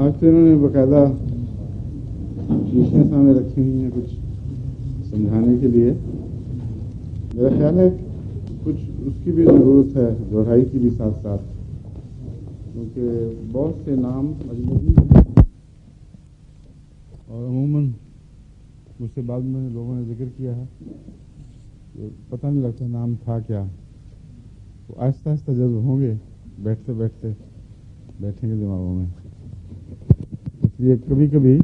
آج تو انہوں نے باقاعدہ شیشیاں سامنے رکھی ہوئی ہیں کچھ سمجھانے کے لیے. میرا خیال ہے کچھ اس کی بھی ضرورت ہے دہرائی کی بھی ساتھ ساتھ, کیونکہ بہت سے نام اجنبی ہیں اور عموماً مجھ سے بعد میں لوگوں نے ذکر کیا ہے کہ پتہ نہیں لگتا نام تھا کیا. تو آہستہ آہستہ جذب ہوں گے, بیٹھتے بیٹھتے بیٹھیں گے دماغوں میں. اس لیے کبھی کبھی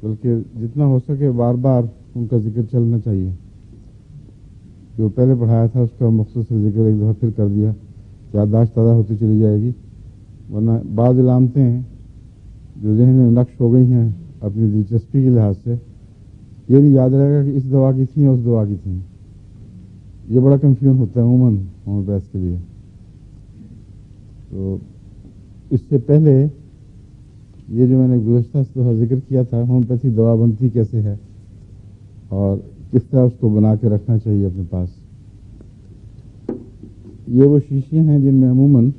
بلکہ جتنا ہو سکے بار بار ان کا ذکر چلنا چاہیے. جو پہلے پڑھایا تھا اس کا مختصر ذکر ایک دفعہ پھر کر دیا, یادداشت تازہ ہوتی چلی جائے گی. ورنہ بعض علامتیں ہیں جو ذہن میں نقش ہو گئی ہیں اپنی دلچسپی کے لحاظ سے, یہ نہیں یاد رہے گا کہ اس دوا کی تھیں یا اس دوا کی تھیں. یہ بڑا کنفیوژن ہوتا ہے عموماً ہومیوپیتھ کے لیے. تو اس سے پہلے یہ جو میں نے گزشتہ دفعہ ذکر کیا تھا ہومیوپیتھی دوا بنتی کیسے ہے اور کس طرح اس کو بنا کے رکھنا چاہیے اپنے پاس. یہ وہ شیشیاں ہیں جن میں عموماً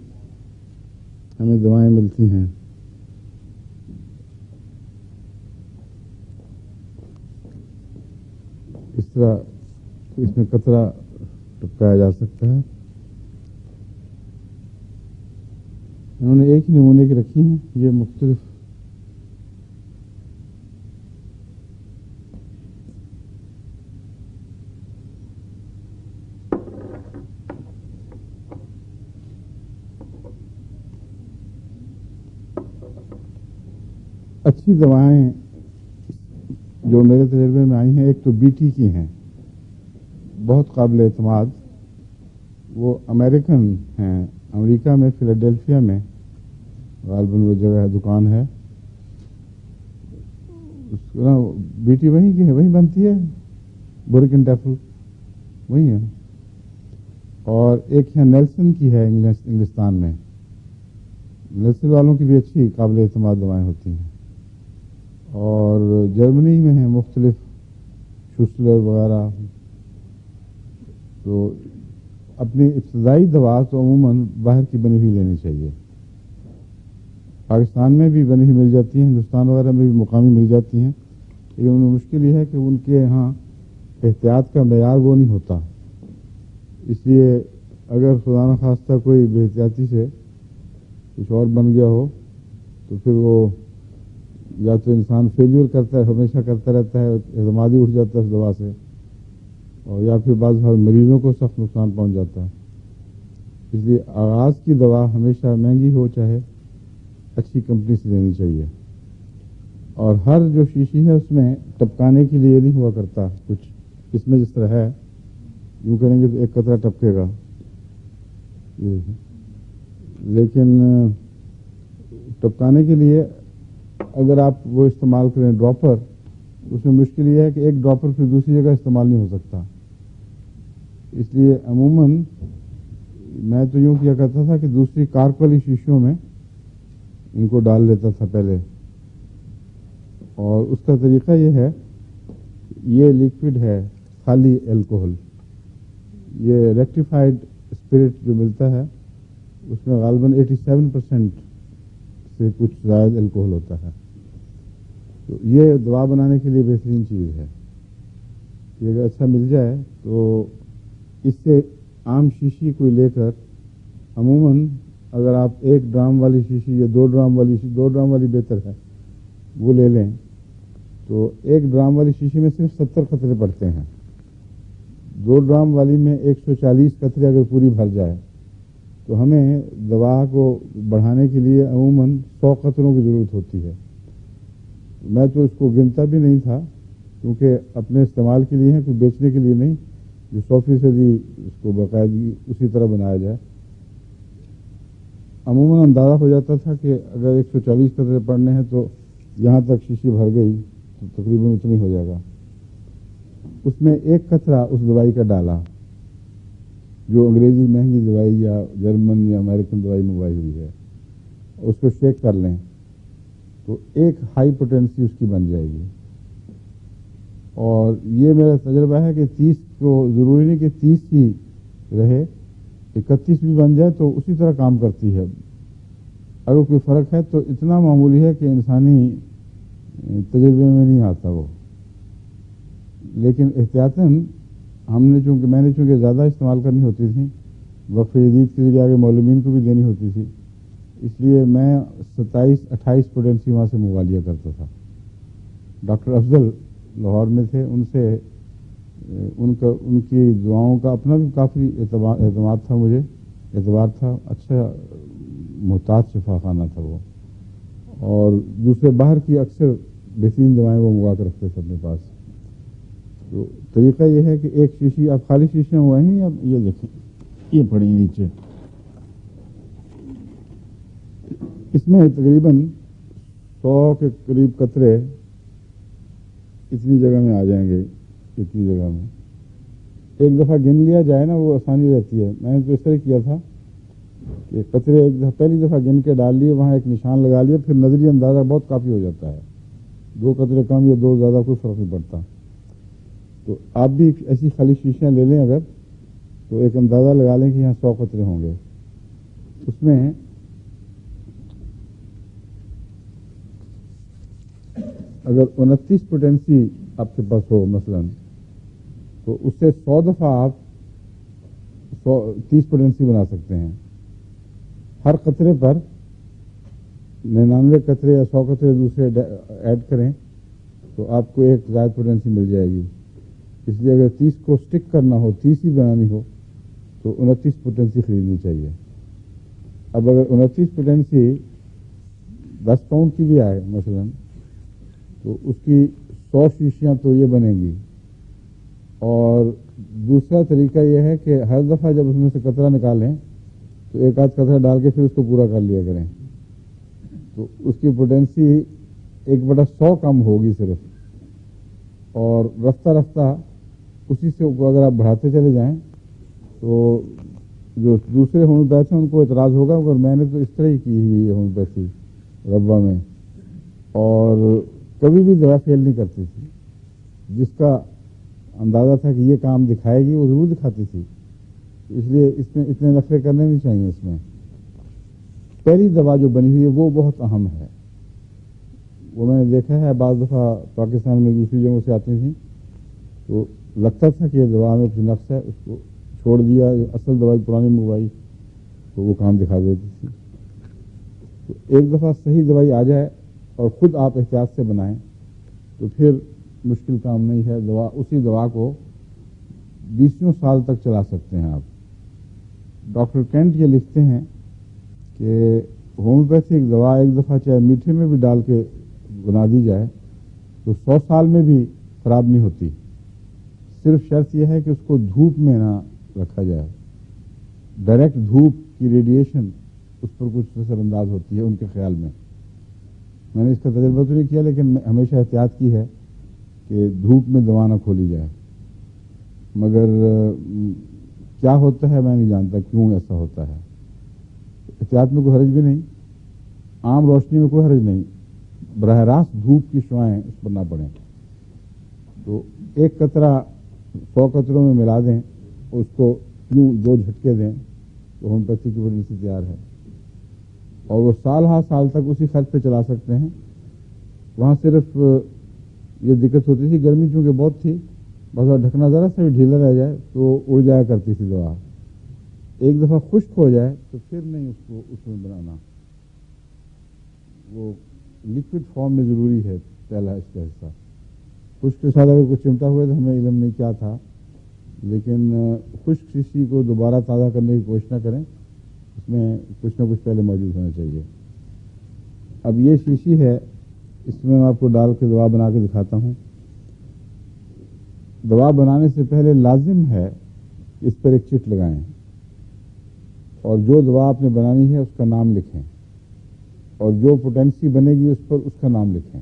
ہمیں دوائیں ملتی ہیں. اس طرح اس میں قطرہ ٹپکایا جا سکتا ہے. انہوں نے ایک ہی نمونے کی رکھی ہیں, یہ مختلف اچھی دوائیں جو میرے تجربے میں آئی ہیں, ایک تو بی ٹی کی ہیں, بہت قابل اعتماد. وہ امریکن ہیں, امریکہ میں فلاڈیلفیا میں غالباً وہ جگہ ہے, دکان ہے. بی ٹی وہیں کی ہے, وہیں بنتی ہے, بورکن ٹیفل وہیں ہے. اور ایک ہے نیلسن کی ہے انگلستان میں. نیلسن والوں کی بھی اچھی قابل اعتماد دوائیں ہوتی ہیں. اور جرمنی میں ہیں مختلف شوسلر وغیرہ. تو اپنی ابتدائی دوا تو عموماً باہر کی بنی ہوئی لینی چاہیے. پاکستان میں بھی بنی ہوئی مل جاتی ہیں, ہندوستان وغیرہ میں بھی مقامی مل جاتی ہیں, لیکن ان میں مشکل یہ ہے کہ ان کے یہاں احتیاط کا معیار وہ نہیں ہوتا. اس لیے اگر خدا نخواستہ کوئی بے احتیاطی سے کچھ اور بن گیا ہو تو پھر وہ یا تو انسان فیلیور کرتا ہے, ہمیشہ کرتا رہتا ہے, اعتماد ہی اٹھ جاتا ہے اس دوا سے, اور یا پھر بعض مریضوں کو سخت نقصان پہنچ جاتا ہے. اس لیے آغاز کی دوا ہمیشہ مہنگی ہو چاہے اچھی کمپنی سے لینی چاہیے. اور ہر جو شیشی ہے اس میں ٹپکانے کے لیے نہیں ہوا کرتا کچھ. اس میں جس طرح ہے یوں کریں گے تو ایک قطرہ ٹپکے گا, لیکن ٹپکانے کے لیے اگر آپ وہ استعمال کریں ڈراپر, اس میں مشکل یہ ہے کہ ایک ڈراپر پھر دوسری جگہ استعمال نہیں ہو سکتا. اس لیے عموماً میں تو یوں کیا کرتا تھا کہ دوسری کارک والی شیشیوں میں ان کو ڈال لیتا تھا پہلے. اور اس کا طریقہ یہ ہے, یہ لیکوڈ ہے خالی الکوہل. یہ ریکٹیفائڈ اسپرٹ جو ملتا ہے اس میں غالباً 87% سے کچھ زائد الکوہل ہوتا ہے. تو یہ دوا بنانے کے لیے بہترین چیز ہے. یہ اگر اچھا مل جائے تو اس سے عام شیشی کوئی لے کر عموماً اگر آپ 1 ڈرام والی شیشی یا 2 ڈرام والی بہتر ہے وہ لے لیں تو 1 ڈرام والی شیشی میں صرف 70 قطرے پڑتے ہیں. 2 ڈرام والی میں 140 قطرے اگر پوری بھر جائے تو ہمیں دوا کو بڑھانے کے لیے عموماً 100 قطروں کی ضرورت ہوتی ہے. میں تو اس کو گنتا بھی نہیں تھا کیونکہ اپنے استعمال کے لیے ہیں, کوئی بیچنے کے لیے نہیں, جو 100% اس کو باقاعدگی اسی طرح بنایا جائے. عموماً اندازہ ہو جاتا تھا کہ اگر 140 قطرے پڑنے ہیں تو یہاں تک شیشی بھر گئی تو تقریباً اتنی ہو جائے گا. اس میں 1 قطرہ اس دوائی کا ڈالا جو انگریزی مہنگی دوائی یا جرمن یا امریکن دوائی منگوائی ہوئی ہے, اس کو شیک کر لیں تو ایک ہائی پوٹینسی اس کی بن جائے گی. اور یہ میرا تجربہ ہے کہ 30 کو ضروری نہیں کہ 30 ہی رہے, 31 بھی بن جائے تو اسی طرح کام کرتی ہے. اگر کوئی فرق ہے تو اتنا معمولی ہے کہ انسانی تجربے میں نہیں آتا وہ، لیکن احتیاطاً میں نے چونکہ زیادہ استعمال کرنی ہوتی تھی، وقف جدید کے ذریعے آگے معلمین کو بھی دینی ہوتی تھی، اس لیے میں 27-28 پوٹینسی وہاں سے منگوا لیا کرتا تھا۔ ڈاکٹر افضل لاہور میں تھے، ان سے ان کی دعاؤں کا اپنا بھی کافی اعتماد تھا، مجھے اعتبار تھا، اچھا محتاط شفا خانہ تھا وہ، اور دوسرے باہر کی اکثر بہترین دوائیں وہ منگوا کر رکھتے تھے اپنے پاس۔ تو طریقہ یہ ہے کہ ایک شیشی، آپ خالی شیشیاں ہوئے ہیں، اب یہ دیکھیں یہ پڑی نیچے، اس میں تقریباً 100 کے قریب قطرے اتنی جگہ میں آ جائیں گے، اتنی جگہ میں ایک دفعہ گن لیا جائے نا وہ آسانی رہتی ہے۔ میں نے تو اس طرح کیا تھا کہ قطرے ایک دفعہ پہلی دفعہ گن کے ڈال لیے، وہاں ایک نشان لگا لیا، پھر نظری اندازہ بہت کافی ہو جاتا ہے، 2 قطرے کم یا 2 زیادہ کوئی فرق نہیں پڑتا۔ تو آپ بھی ایسی خالی شیشیاں لے لیں اگر، تو ایک اندازہ لگا لیں کہ یہاں 100 قطرے ہوں گے، اس میں اگر 29 پوٹینسی آپ کے پاس ہو مثلاً، تو اس سے 100 دفعہ آپ 30 پوٹینسی بنا سکتے ہیں۔ ہر قطرے پر 99 قطرے یا 100 قطرے دوسرے ایڈ کریں تو آپ کو ایک زائد پوٹینسی مل جائے گی۔ اس لیے اگر 30 کو سٹک کرنا ہو، 30 ہی بنانی ہو، تو 29 پوٹینسی خریدنی چاہیے۔ اب اگر 29 پوٹینسی 10 پاؤنڈ کی بھی آئے مثلاً، تو اس کی 100 شیشیاں تو یہ بنیں گی۔ اور دوسرا طریقہ یہ ہے کہ ہر دفعہ جب اس میں سے قطرہ نکالیں تو ایک آدھ قطرہ ڈال کے پھر اس کو پورا کر لیا کریں، تو اس کی پوٹینسی 1/100 کم ہوگی صرف، اور رفتہ رفتہ اسی سے اگر آپ بڑھاتے چلے جائیں تو جو دوسرے ہومیوپیتھ ہیں ان کو اعتراض ہوگا، مگر میں نے تو اس طرح ہی کی ہوئی ہے ہومیوپیتھی ربا میں، اور کبھی بھی دوا فیل نہیں کرتی تھی۔ جس کا اندازہ تھا کہ یہ کام دکھائے گی وہ ضرور دکھاتی تھی، اس لیے اس میں اتنے نخرے کرنے نہیں چاہیے۔ اس میں پہلی دوا جو بنی ہوئی ہے وہ بہت اہم ہے، وہ میں نے دیکھا ہے بعض دفعہ پاکستان میں دوسری جگہوں سے آتی تھیں تو لگتا تھا کہ یہ دوا میں کچھ نقص ہے، اس کو چھوڑ دیا، اصل دوائی پرانی منگوائی تو وہ کام دکھا دیتی تھی۔ تو ایک دفعہ صحیح دوائی آ جائے اور خود آپ احتیاط سے بنائیں تو پھر مشکل کام نہیں ہے، اسی دوا کو 20 سال تک چلا سکتے ہیں آپ۔ ڈاکٹر کینٹ یہ لکھتے ہیں کہ ہومیوپیتھک دوا ایک دفعہ چاہے میٹھے میں بھی ڈال کے بنا دی جائے تو 100 سال میں بھی خراب نہیں ہوتی، صرف شرط یہ ہے کہ اس کو دھوپ میں نہ رکھا جائے۔ ڈائریکٹ دھوپ کی ریڈیشن اس پر کچھ اثر انداز ہوتی ہے ان کے خیال میں۔ میں نے اس کا تجربہ تو نہیں کیا، لیکن ہمیشہ احتیاط کی ہے کہ دھوپ میں دوا نہ کھولی جائے، مگر کیا ہوتا ہے میں نہیں جانتا کیوں ایسا ہوتا ہے۔ احتیاط میں کوئی حرج بھی نہیں، عام روشنی میں کوئی حرج نہیں، براہ راست دھوپ کی شعائیں اس پر نہ پڑیں۔ تو ایک قطرہ 100 قطروں میں ملا دیں، اس کو یوں 2 جھٹکے دیں تو ہومیوپیتھی کی پوٹینسی تیار ہے، اور وہ سال ہر سال تک اسی خرچ پہ چلا سکتے ہیں۔ وہاں صرف یہ دقت ہوتی تھی، گرمی چونکہ بہت تھی، بس ڈھکنا ذرا سا بھی ڈھیلا رہ جائے تو اڑ جایا کرتی تھی دوا۔ ایک دفعہ خشک ہو جائے تو پھر نہیں اس کو اس میں بنانا، وہ لکوڈ فارم میں ضروری ہے پہلا اس کا حصہ۔ خشک کے ساتھ اگر کچھ چمٹا ہوئے تو ہمیں علم نہیں کیا تھا، لیکن خشک شیشی کو دوبارہ تازہ کرنے کی کوشش نہ کریں، اس میں کچھ نہ کچھ پہلے موجود ہونا چاہیے۔ اب یہ شیشی ہے، اس میں آپ کو ڈال کے دوا بنا کے دکھاتا ہوں۔ دوا بنانے سے پہلے لازم ہے اس پر ایک چٹ لگائیں اور جو دوا آپ نے بنانی ہے اس کا نام لکھیں، اور جو پوٹینسی بنے گی اس پر اس کا نام لکھیں،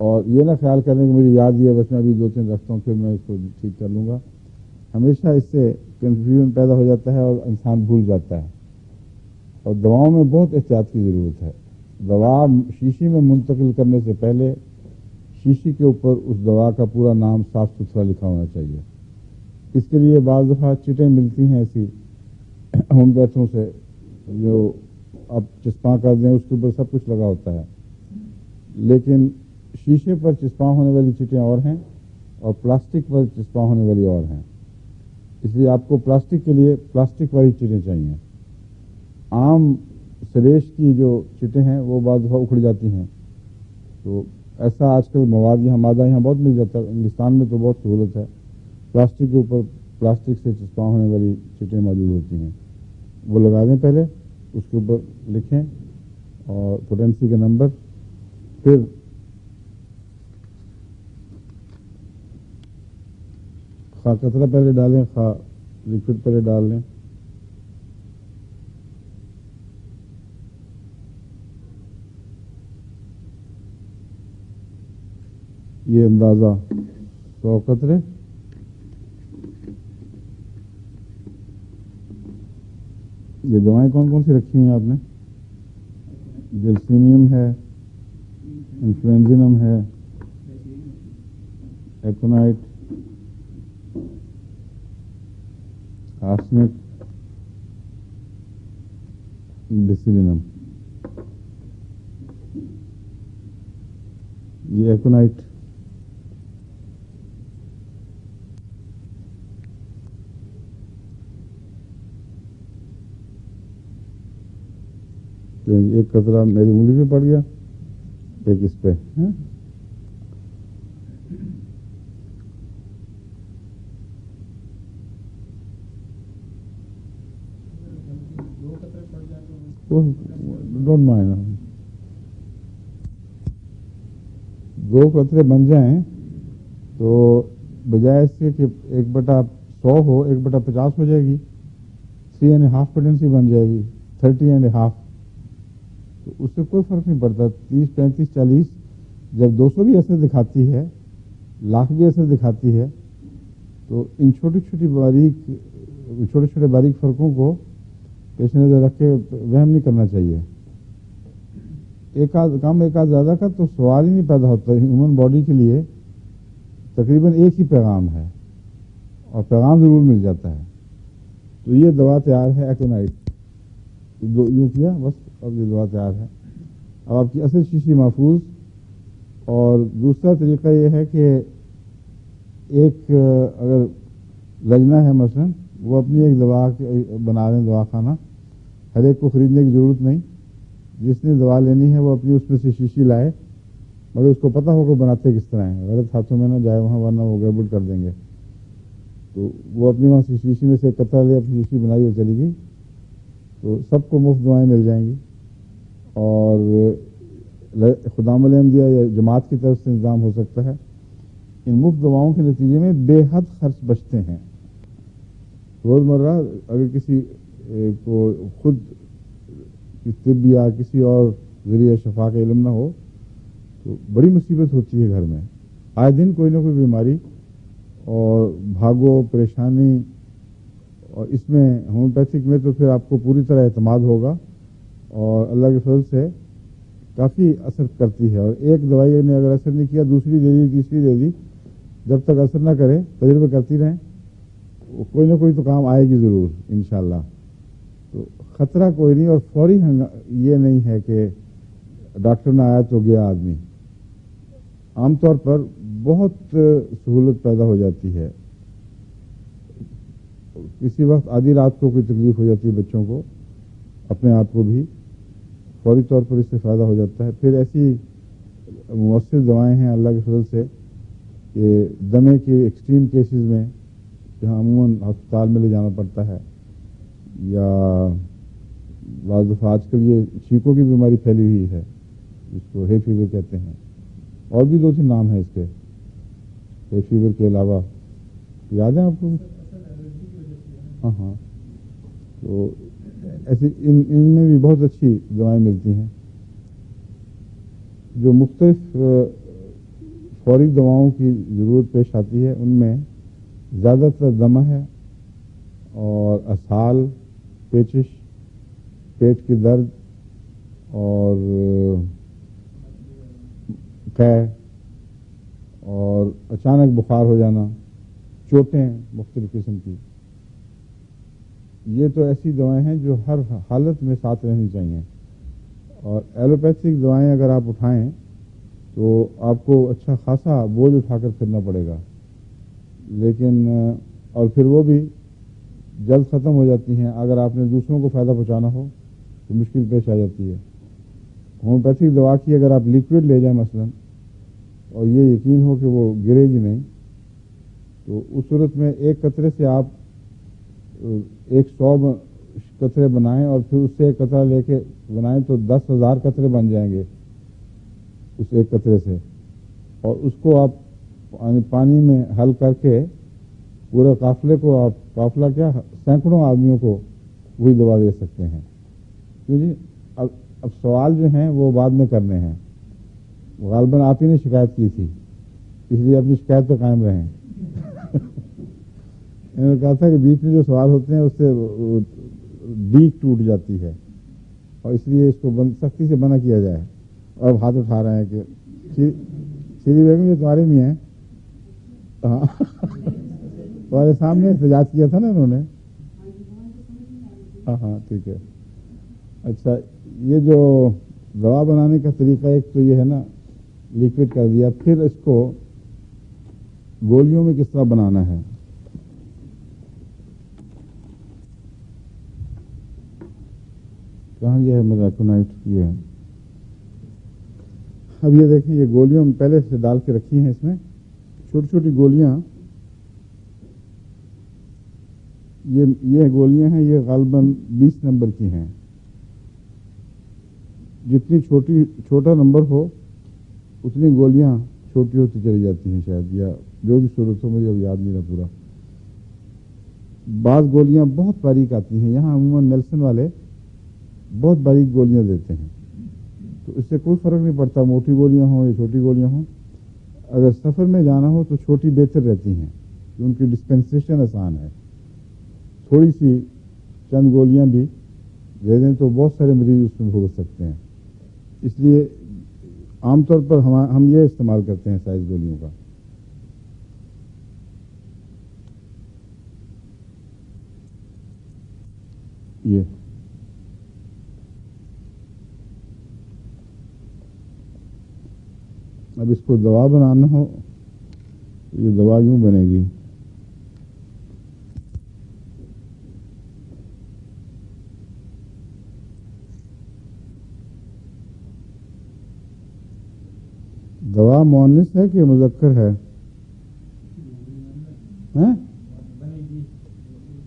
اور یہ نہ خیال کریں کہ مجھے یاد ہی ہے بس میں ابھی 2-3 رکھتا ہوں پھر میں اس کو ٹھیک کر لوں گا۔ ہمیشہ اس سے کنفیوژن پیدا ہو جاتا ہے اور انسان بھول جاتا ہے، اور دواؤں میں بہت احتیاط کی ضرورت ہے۔ دوا شیشی میں منتقل کرنے سے پہلے شیشی کے اوپر اس دوا کا پورا نام صاف ستھرا لکھا ہونا چاہیے۔ اس کے لیے بعض دفعہ چٹیں ملتی ہیں ایسی ہومیوپیتھوں سے جو آپ چسپاں کر دیں اس کے اوپر سب کچھ لگا ہوتا ہے، لیکن شیشے پر چسپاں ہونے والی چٹیں اور ہیں اور پلاسٹک پر چسپاں ہونے والی اور ہیں. اس لیے آپ کو پلاسٹک کے لیے پلاسٹک والی چٹیں چاہیے. عام سریش کی جو چٹیں ہیں وہ بعض دفعہ اکھڑ جاتی ہیں، تو ایسا آج کل مادہ یہاں بہت مل جاتا ہے. انگلستان میں تو بہت سہولت ہے، پلاسٹک کے اوپر پلاسٹک سے چسپاں ہونے والی چٹیں موجود ہوتی ہیں. وہ لگا دیں پہلے، اس کے اوپر لکھیں اور پوٹینسی کا نمبر، پھر خواہ قطرہ پہلے ڈالیں خواہ لکوڈ پہلے ڈال لیں. یہ اندازہ 100 قطرے. یہ دوائیں کون کون سی رکھی ہیں آپ نے؟ جلسیمیم ہے، انفلوئنزینم ہے، ایکونائٹ، آرسنک، بیسیلینم. یہ ایکونائٹ ایک قطرہ میری انگلی پہ پڑ گیا، ایک اس پہ. ڈونٹ مائنڈ، 2 قطرے بن جائیں تو بجائے اس کے کہ 1/100 ہو 1/50 ہو جائے گی، 3.5 پوٹینسی بن جائے گی، 30.5. تو اس سے کوئی فرق نہیں پڑتا. 30 35 40 جب 200 بھی اثر دکھاتی ہے، لاکھ بھی اثر دکھاتی ہے، تو ان چھوٹے چھوٹے باریک فرقوں کو پیش نظر رکھ کے وہم نہیں کرنا چاہیے. ایک آدھ کم ایک آدھ زیادہ کا تو سوال ہی نہیں پیدا ہوتا. ہیومن باڈی کے لیے تقریباً ایک ہی پیغام ہے اور پیغام ضرور مل جاتا ہے. تو یہ دوا تیار ہے ایکونائٹ. یوں کیا بس، اب یہ دوا تیار ہے. اب آپ کی اصل شیشی محفوظ. اور دوسرا طریقہ یہ ہے کہ ایک اگر لجنا ہے مثلا، وہ اپنی ایک دوا بنا لیں، دوا خانہ. ہر ایک کو خریدنے کی ضرورت نہیں. جس نے دوا لینی ہے وہ اپنی اس میں سے شیشی لائے، مگر اس کو پتہ ہوگا بناتے کس طرح ہیں، غلط ہاتھوں میں نہ جائے وہاں، ورنہ وہ گڑبڑ کر دیں گے. تو وہ اپنی وہاں سے شیشی میں سے ایک قطرہ لے، اپنی شیشی بنائی اور چلی گئی. تو سب کو مفت دوائیں مل جائیں گی. اور خدام الحمدیہ یا جماعت کی طرف سے انتظام ہو سکتا ہے. ان مفت دواؤں کے نتیجے میں بے حد خرچ بچتے ہیں. روزمرہ اگر کسی کو خود طب یا کسی اور ذریعہ شفا کا علم نہ ہو تو بڑی مصیبت ہوتی ہے گھر میں. آئے دن کوئی نہ کوئی بیماری اور بھاگو پریشانی. اور اس میں ہومیوپیتھک میں تو پھر آپ کو پوری طرح اعتماد ہوگا اور اللہ کے فضل سے کافی اثر کرتی ہے. اور ایک دوائی نے اگر اثر نہیں کیا، دوسری دے دی، تیسری دے دی. جب تک اثر نہ کرے تجربے کرتی رہیں، کوئی نہ کوئی تو کام آئے گی ضرور انشاءاللہ. تو خطرہ کوئی نہیں. اور فوری یہ نہیں ہے کہ ڈاکٹر نہ آیا تو گیا آدمی. عام طور پر بہت سہولت پیدا ہو جاتی ہے. کسی وقت آدھی رات کو کوئی تکلیف ہو جاتی ہے بچوں کو، اپنے آپ کو بھی، فوری طور پر اس سے فائدہ ہو جاتا ہے. پھر ایسی مؤثر دوائیں ہیں اللہ کے فضل سے کہ دمے کے ایکسٹریم کیسز میں جہاں عموماً ہسپتال میں لے جانا پڑتا ہے، یا بعض دفعہ آج کل یہ چھینکوں کی بیماری پھیلی ہوئی ہے جس کو ہے فیور کہتے ہیں، اور بھی 2-3 نام ہیں اس کے. ہے فیور کے علاوہ یاد ہے آپ کو؟ ہاں. تو ایسے ان میں بھی بہت اچھی دوائیں ملتی ہیں. جو مختلف فوری دواؤں کی ضرورت پیش آتی ہے ان میں زیادہ تر دمہ ہے اور اسہال، پیچش، پیٹ کی درد اور قے اور اچانک بخار ہو جانا، چوٹیں مختلف قسم کی. یہ تو ایسی دوائیں ہیں جو ہر حالت میں ساتھ رہنی چاہیے. اور ایلوپیتھک دوائیں اگر آپ اٹھائیں تو آپ کو اچھا خاصا بوجھ اٹھا کر پھرنا پڑے گا، لیکن اور پھر وہ بھی جلد ختم ہو جاتی ہیں۔ اگر آپ نے دوسروں کو فائدہ پہنچانا ہو تو مشکل پیش آ جاتی ہے۔ ہومیوپیتھک دوا کی اگر آپ لیکوڈ لے جائیں مثلا، اور یہ یقین ہو کہ وہ گرے گی نہیں، تو اس صورت میں ایک قطرے سے آپ 100 قطرے بنائیں، اور پھر اس سے ایک قطرہ لے کے بنائیں تو 10,000 قطرے بن جائیں گے اس ایک قطرے سے، اور اس کو آپ پانی میں حل کر کے پورے قافلے کو، آپ قافلہ کیا سینکڑوں آدمیوں کو وہی دوا دے سکتے ہیں۔ کیوں جی؟ اب سوال جو ہیں وہ بعد میں کرنے ہیں۔ غالباً آپ ہی نے شکایت کی تھی، اس لیے اپنی شکایت پہ قائم رہیں۔ میں نے کہا تھا کہ بیچ میں جو سوال ہوتے ہیں اس سے ڈیک ٹوٹ جاتی ہے، اور اس لیے اس کو سختی سے منع کیا جائے۔ اور اب ہاتھ اٹھا رہے ہیں کہ شری بیگم یہ تمہارے بھی ہیں؟ ہاں تمہارے سامنے احتجاج کیا تھا نا انہوں نے؟ ہاں ہاں ٹھیک ہے۔ اچھا، یہ جو دوا بنانے کا طریقہ ایک تو یہ ہے نا، لیکوڈ کر دیا، پھر اس کو گولیوں میں کس طرح بنانا ہے۔ کہاں گیا ہے میرا کنائٹ؟ یہ ہے۔ اب یہ دیکھیں، یہ گولیاں پہلے سے ڈال کے رکھی ہیں، اس میں چھوٹی چھوٹی گولیاں، یہ گولیاں ہیں، یہ غالباً 20 نمبر کی ہیں۔ جتنی چھوٹا نمبر ہو اتنی گولیاں چھوٹی ہوتی چلی جاتی ہیں شاید، یا جو بھی صورت ہو، مجھے اب یاد نہیں رہا پورا۔ بعض گولیاں بہت باریک آتی ہیں، یہاں عموماً نیلسن والے بہت باریک گولیاں دیتے ہیں، تو اس سے کوئی فرق نہیں پڑتا موٹی گولیاں ہوں یا چھوٹی گولیاں ہوں۔ اگر سفر میں جانا ہو تو چھوٹی بہتر رہتی ہیں کہ ان کی ڈسپینسیشن آسان ہے۔ تھوڑی سی چند گولیاں بھی دے دیں تو بہت سارے مریض اس میں بھگت سکتے ہیں، اس لیے عام طور پر ہم یہ استعمال کرتے ہیں سائز گولیوں کا۔ یہ اب اس کو دوا بنانا ہو تو یہ دوا یوں بنے گی۔ دوا مؤنث ہے کہ مذکر ہے؟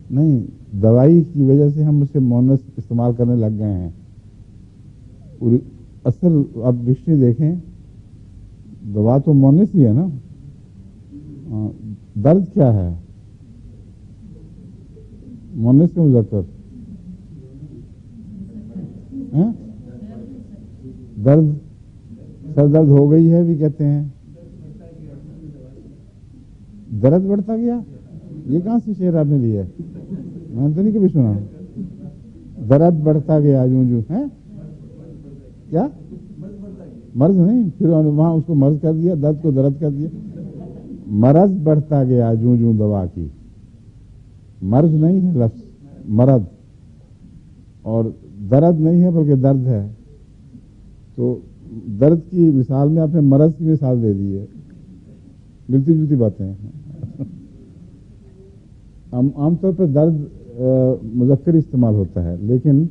نہیں، دوائی کی وجہ سے ہم اسے مؤنث استعمال کرنے لگ گئے ہیں۔ اصل آپ ڈکشنری دیکھیں، دوا تو مؤنث ہی ہے نا۔ درد کیا ہے؟ مؤنث کے مذکر؟ درد، سر درد ہو گئی ہے بھی کہتے ہیں۔ درد بڑھتا گیا، یہ کہاں سے شعر آپ نے لیا ہے؟ میں نے تو نہیں کبھی سنا۔ درد بڑھتا گیا یوں جو ہے کیا؟ مرض نہیں، پھر وہاں اس کو مرض کر دیا، درد کو درد کر دیا۔ مرض بڑھتا گیا جوں جوں دوا کی، مرض نہیں ہے لفظ، مرض، اور درد نہیں ہے بلکہ درد ہے۔ تو درد کی مثال میں آپ نے مرض کی مثال دے دی ہے، ملتی جلتی باتیں ہیں۔ عام طور پر درد مذکر استعمال ہوتا ہے، لیکن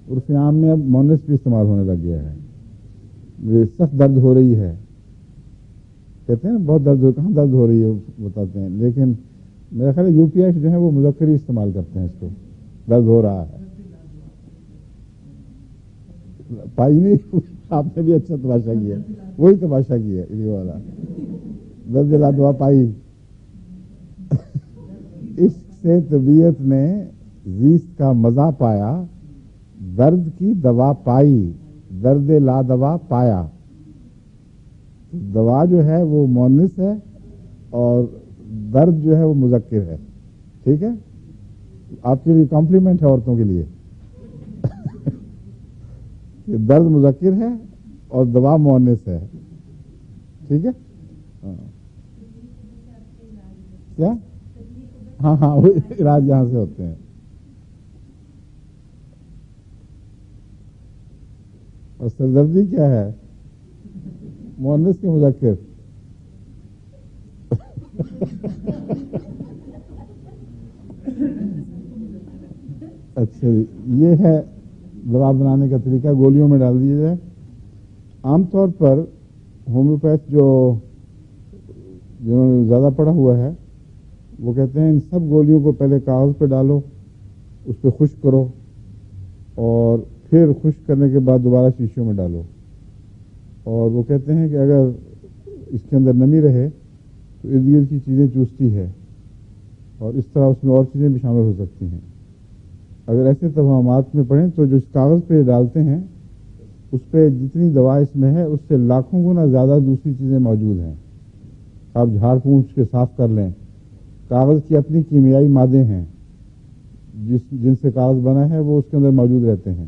عرف عام میں اب مؤنث بھی استعمال ہونے لگ گیا ہے۔ سخت درد ہو رہی ہے کہتے ہیں نا، بہت درد کہاں درد ہو رہی ہے بتاتے ہیں، لیکن میرا خیال ہے یو پی ایس جو ہے وہ مذکر ہی استعمال کرتے ہیں اس کو، درد ہو رہا ہے۔ پائی نہیں، آپ نے بھی اچھا تماشا کیا، وہی تماشا کیا یہ والا، درد لا دوا پائی۔ اس سے طبیعت نے زیست کا مزہ پایا، درد کی دوا پائی، درد لا دوا پایا۔ دوا جو ہے وہ مؤنث ہے اور درد جو ہے وہ مذکر ہے، ٹھیک ہے؟ آپ کے لیے کمپلیمنٹ ہے عورتوں کے لیے کہ درد مذکر ہے اور دوا مؤنث ہے، ٹھیک ہے؟ کیا؟ ہاں ہاں، وہ علاج یہاں سے ہوتے ہیں۔ اور سردردی کیا ہے؟ مؤنث کے مذکر. اچھا یہ ہے دوا بنانے کا طریقہ. گولیوں میں ڈال دیا جائے. عام طور پر ہومیوپیتھ جنہوں نے زیادہ پڑھا ہوا ہے وہ کہتے ہیں ان سب گولیوں کو پہلے کاغذ پہ ڈالو, اس پہ خشک کرو, اور پھر خشک کرنے کے بعد دوبارہ شیشوں میں ڈالو. اور وہ کہتے ہیں کہ اگر اس کے اندر نمی رہے تو ارد گرد کی چیزیں چوستی ہے, اور اس طرح اس میں اور چیزیں بھی شامل ہو سکتی ہیں. اگر ایسے توہمات میں پڑھیں تو جو اس کاغذ پہ ڈالتے ہیں اس پہ جتنی دوا اس میں ہے اس سے لاکھوں گنا زیادہ دوسری چیزیں موجود ہیں. آپ جھاڑ پونچھ کے صاف کر لیں, کاغذ کی اپنی کیمیائی مادے ہیں جن سے کاغذ بنا ہے وہ اس کے اندر موجود رہتے ہیں.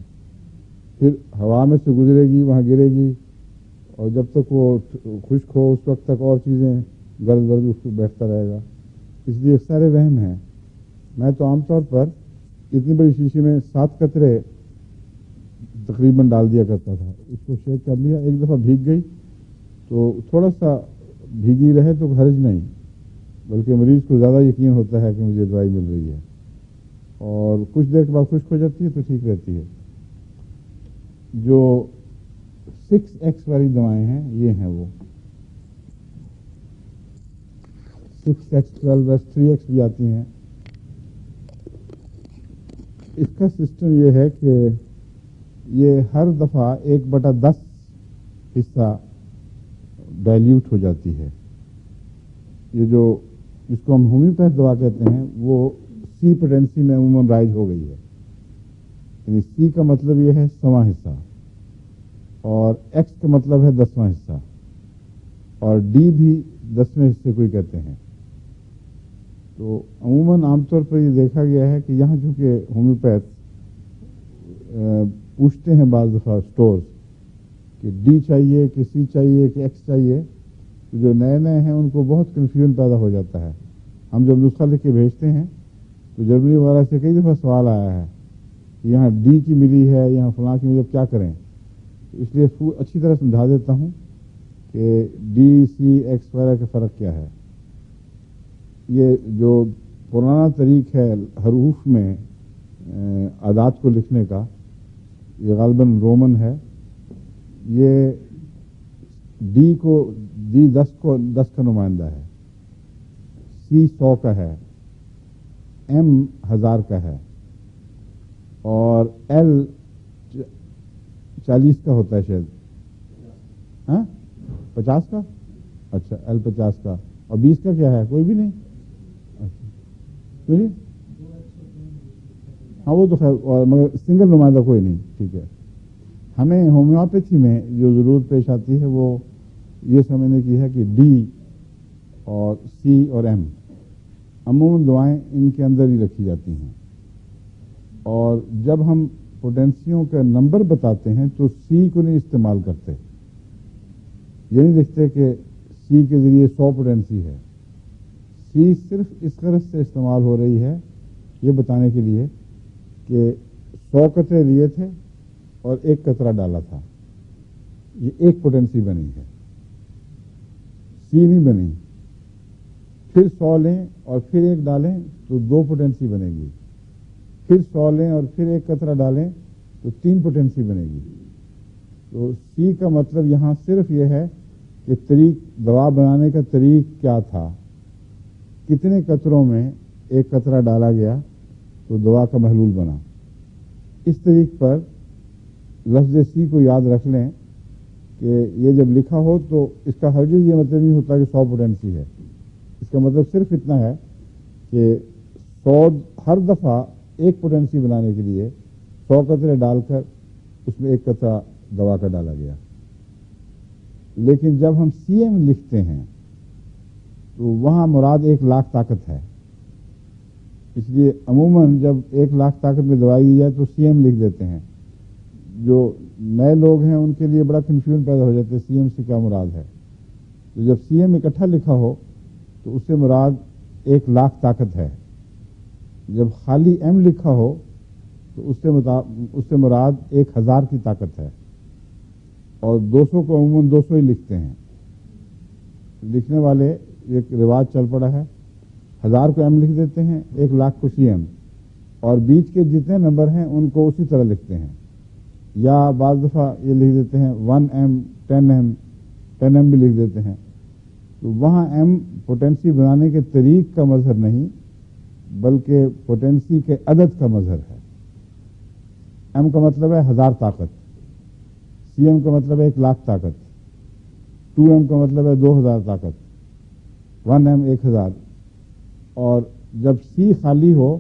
پھر ہوا میں سے گزرے گی, وہاں گرے گی, اور جب تک وہ خشک ہو اس وقت تک اور چیزیں گرد گرد اس پہ بیٹھتا رہے گا. اس لیے سارے وہم ہیں. میں تو عام طور پر اتنی بڑی شیشی میں 7 قطرے تقریباً ڈال دیا کرتا تھا. اس کو شیک کر لیا, ایک دفعہ بھیگ گئی تو تھوڑا سا بھیگی رہے تو حرج نہیں, بلکہ مریض کو زیادہ یقین ہوتا ہے کہ مجھے دوائی مل رہی ہے, اور کچھ دیر کے بعد خشک ہو جاتی ہے تو ٹھیک رہتی ہے. جو 6X والی دوائیں ہیں یہ ہیں وہ 6X 12X 3X بھی آتی ہیں. اس کا سسٹم یہ ہے کہ یہ ہر دفعہ 1/10 حصہ ڈائلیوٹ ہو جاتی ہے. یہ جو جس کو ہم ہومیوپیتھ دوا کہتے ہیں وہ سی پوٹینسی میں عموماً رائج ہو گئی ہے. یعنی سی کا مطلب یہ ہے 100واں حصہ, اور ایکس کا مطلب ہے 10واں حصہ, اور ڈی بھی 10ویں حصے کو ہی کہتے ہیں. تو عموماً عام طور پر یہ دیکھا گیا ہے کہ یہاں چونکہ ہومیوپیتھ پوچھتے ہیں بعض دفعہ اسٹورز کہ ڈی چاہیے کہ سی چاہیے کہ ایکس چاہیے, تو جو نئے نئے ہیں ان کو بہت کنفیوژن پیدا ہو جاتا ہے. ہم جب نسخہ لکھ کے بھیجتے ہیں تو جرمنی وغیرہ سے کئی دفعہ سوال آیا ہے کہ یہاں ڈی کی ملی ہے, یہاں فلاں کی ملی, اب کیا کریں. تو اس لیے اچھی طرح سمجھا دیتا ہوں کہ ڈی سی ایکس وغیرہ کا فرق کیا ہے. یہ جو پرانا طریق ہے حروف میں اعداد کو لکھنے کا, یہ غالباً رومن ہے. یہ ڈی 10 کا نمائندہ ہے, سی 100 کا ہے, ایم 1000 کا ہے, اور ایل 40 کا ہوتا ہے شاید. ہاں 50 کا, اچھا ایل 50 کا, اور 20 کا کیا ہے؟ کوئی بھی نہیں. اچھا ہاں وہ تو خیر, مگر سنگل نمائندہ کوئی نہیں. ٹھیک ہے. ہمیں ہومیوپیتھی میں جو ضرورت پیش آتی ہے وہ یہ سمجھنے کی ہے کہ ڈی اور سی اور ایم عموماً دعائیں ان کے اندر ہی رکھی جاتی ہیں, اور جب ہم پوٹینسیوں کا نمبر بتاتے ہیں تو سی کو نہیں استعمال کرتے. یہ نہیں لکھتے کہ سی کے ذریعے 100 پوٹینسی ہے. سی صرف اس غرض سے استعمال ہو رہی ہے یہ بتانے کے لیے کہ 100 قطرے لیے تھے اور 1 قطرہ ڈالا تھا, یہ 1 پوٹینسی بنی ہے, سی نہیں بنی. پھر 100 لیں اور پھر 1 ڈالیں تو 2 پوٹینسی بنے گی. پھر 100 لیں اور پھر 1 قطرہ ڈالیں تو 3 پوٹینسی بنے گی. تو سی کا مطلب یہاں صرف یہ ہے کہ دوا بنانے کا طریق کیا تھا, کتنے قطروں میں 1 قطرہ ڈالا گیا تو دوا کا محلول بنا. اس طریق پر لفظ سی کو یاد رکھ لیں کہ یہ جب لکھا ہو تو اس کا ہرگز یہ مطلب نہیں ہوتا کہ 100 پوٹینسی ہے. اس کا مطلب صرف اتنا ہے کہ 100 ہر دفعہ 1 پوٹینسی بنانے کے لیے 100 قطرے ڈال کر اس میں 1 قطرہ دوا کا ڈالا گیا. لیکن جب ہم سی ایم لکھتے ہیں تو وہاں مراد 1,00,000 طاقت ہے. اس لیے عموماً جب 1,00,000 طاقت میں دوائی دی جائے تو سی ایم لکھ دیتے ہیں. جو نئے لوگ ہیں ان کے لیے بڑا کنفیوژن پیدا ہو جاتا ہے سی ایم سے کیا مراد ہے. تو جب سی ایم اکٹھا لکھا ہو تو اس سے مراد 1,00,000 طاقت ہے. جب خالی ایم لکھا ہو تو اس سے مراد 1,000 کی طاقت ہے. اور 200 کو عموماً 200 ہی لکھتے ہیں. لکھنے والے ایک رواج چل پڑا ہے, 1000 کو ایم لکھ دیتے ہیں, 1,00,000 کو سی ایم, اور بیچ کے جتنے نمبر ہیں ان کو اسی طرح لکھتے ہیں. یا بعض دفعہ یہ لکھ دیتے ہیں 1 ایم 10 ایم 10 ایم بھی لکھ دیتے ہیں. تو وہاں ایم پوٹینسی بنانے کے طریق کا مظہر نہیں بلکہ پوٹینسی کے عدد کا مظہر ہے. ایم کا مطلب ہے 1000 طاقت, سی ایم کا مطلب ہے 1,00,000 طاقت, 2 ایم کا مطلب ہے 2000 طاقت, 1 ایم 1000. اور جب سی خالی ہو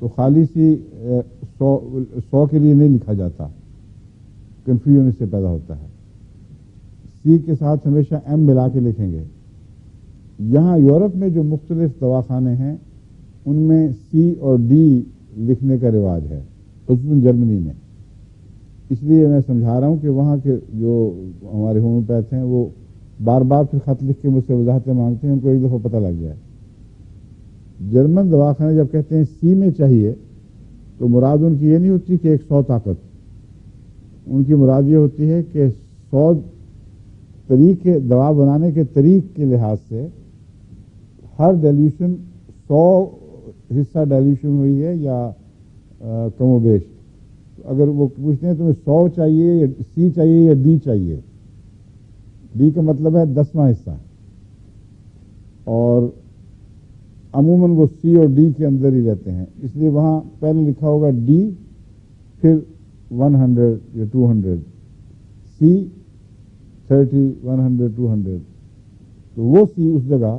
تو خالی سی 100 کے لیے نہیں لکھا جاتا, کنفیوژن اس سے پیدا ہوتا ہے. سی کے ساتھ ہمیشہ ایم ملا کے لکھیں گے. یہاں یورپ میں جو مختلف دواخانے ہیں ان میں سی اور ڈی لکھنے کا رواج ہے, خصوصاً جرمنی میں. اس لیے میں سمجھا رہا ہوں کہ وہاں کے جو ہمارے ہومیوپیتھ ہیں وہ بار بار پھر خط لکھ کے مجھ سے وضاحتیں مانگتے ہیں, ان کو ایک دفعہ پتہ لگ جائے. جرمن دواخانے جب کہتے ہیں سی میں چاہیے تو مراد ان کی یہ نہیں ہوتی کہ 100 طاقت, ان کی مراد یہ ہوتی ہے کہ 100 طریقے دوا بنانے کے طریق کے لحاظ سے ہر ڈیلیوشن 100 حصہ ڈیلیوشن ہوئی ہے یا کم و بیش. اگر وہ پوچھتے ہیں تمہیں 100 چاہیے یا سی چاہیے یا ڈی چاہیے, ڈی کا مطلب ہے 10واں حصہ, اور عموماً وہ سی اور ڈی کے اندر ہی رہتے ہیں. اس لیے وہاں پہلے لکھا ہوگا ڈی, پھر 100 یا 200, سی 30 100 200. تو وہ سی اس جگہ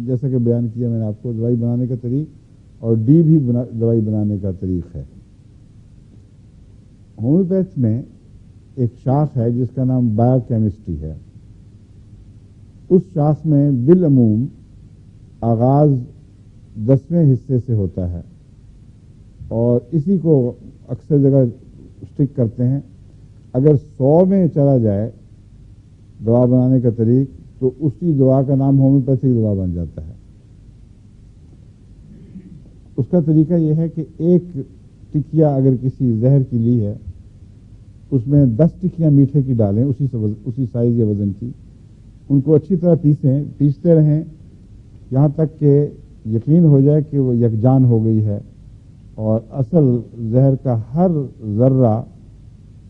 جیسا کہ بیان کیا میں نے آپ کو دوائی بنانے کا طریق, اور ڈی بھی دوائی بنانے کا طریق ہے. ہومیوپیتھ میں ایک شاخ ہے جس کا نام بایو کیمسٹری ہے. اس شاخ میں بالعموم آغاز 10ویں حصے سے ہوتا ہے اور اسی کو اکثر جگہ اسٹک کرتے ہیں. اگر 100 میں چلا جائے دوا بنانے کا طریق تو اسی دوا کا نام ہومیوپیتھک دوا بن جاتا ہے. اس کا طریقہ یہ ہے کہ ایک ٹکیا اگر کسی زہر کی لی ہے اس میں 10 ٹکیاں میٹھے کی ڈالیں اسی سائز یا وزن کی, ان کو اچھی طرح پیستے رہیں یہاں تک کہ یقین ہو جائے کہ وہ یکجان ہو گئی ہے اور اصل زہر کا ہر ذرہ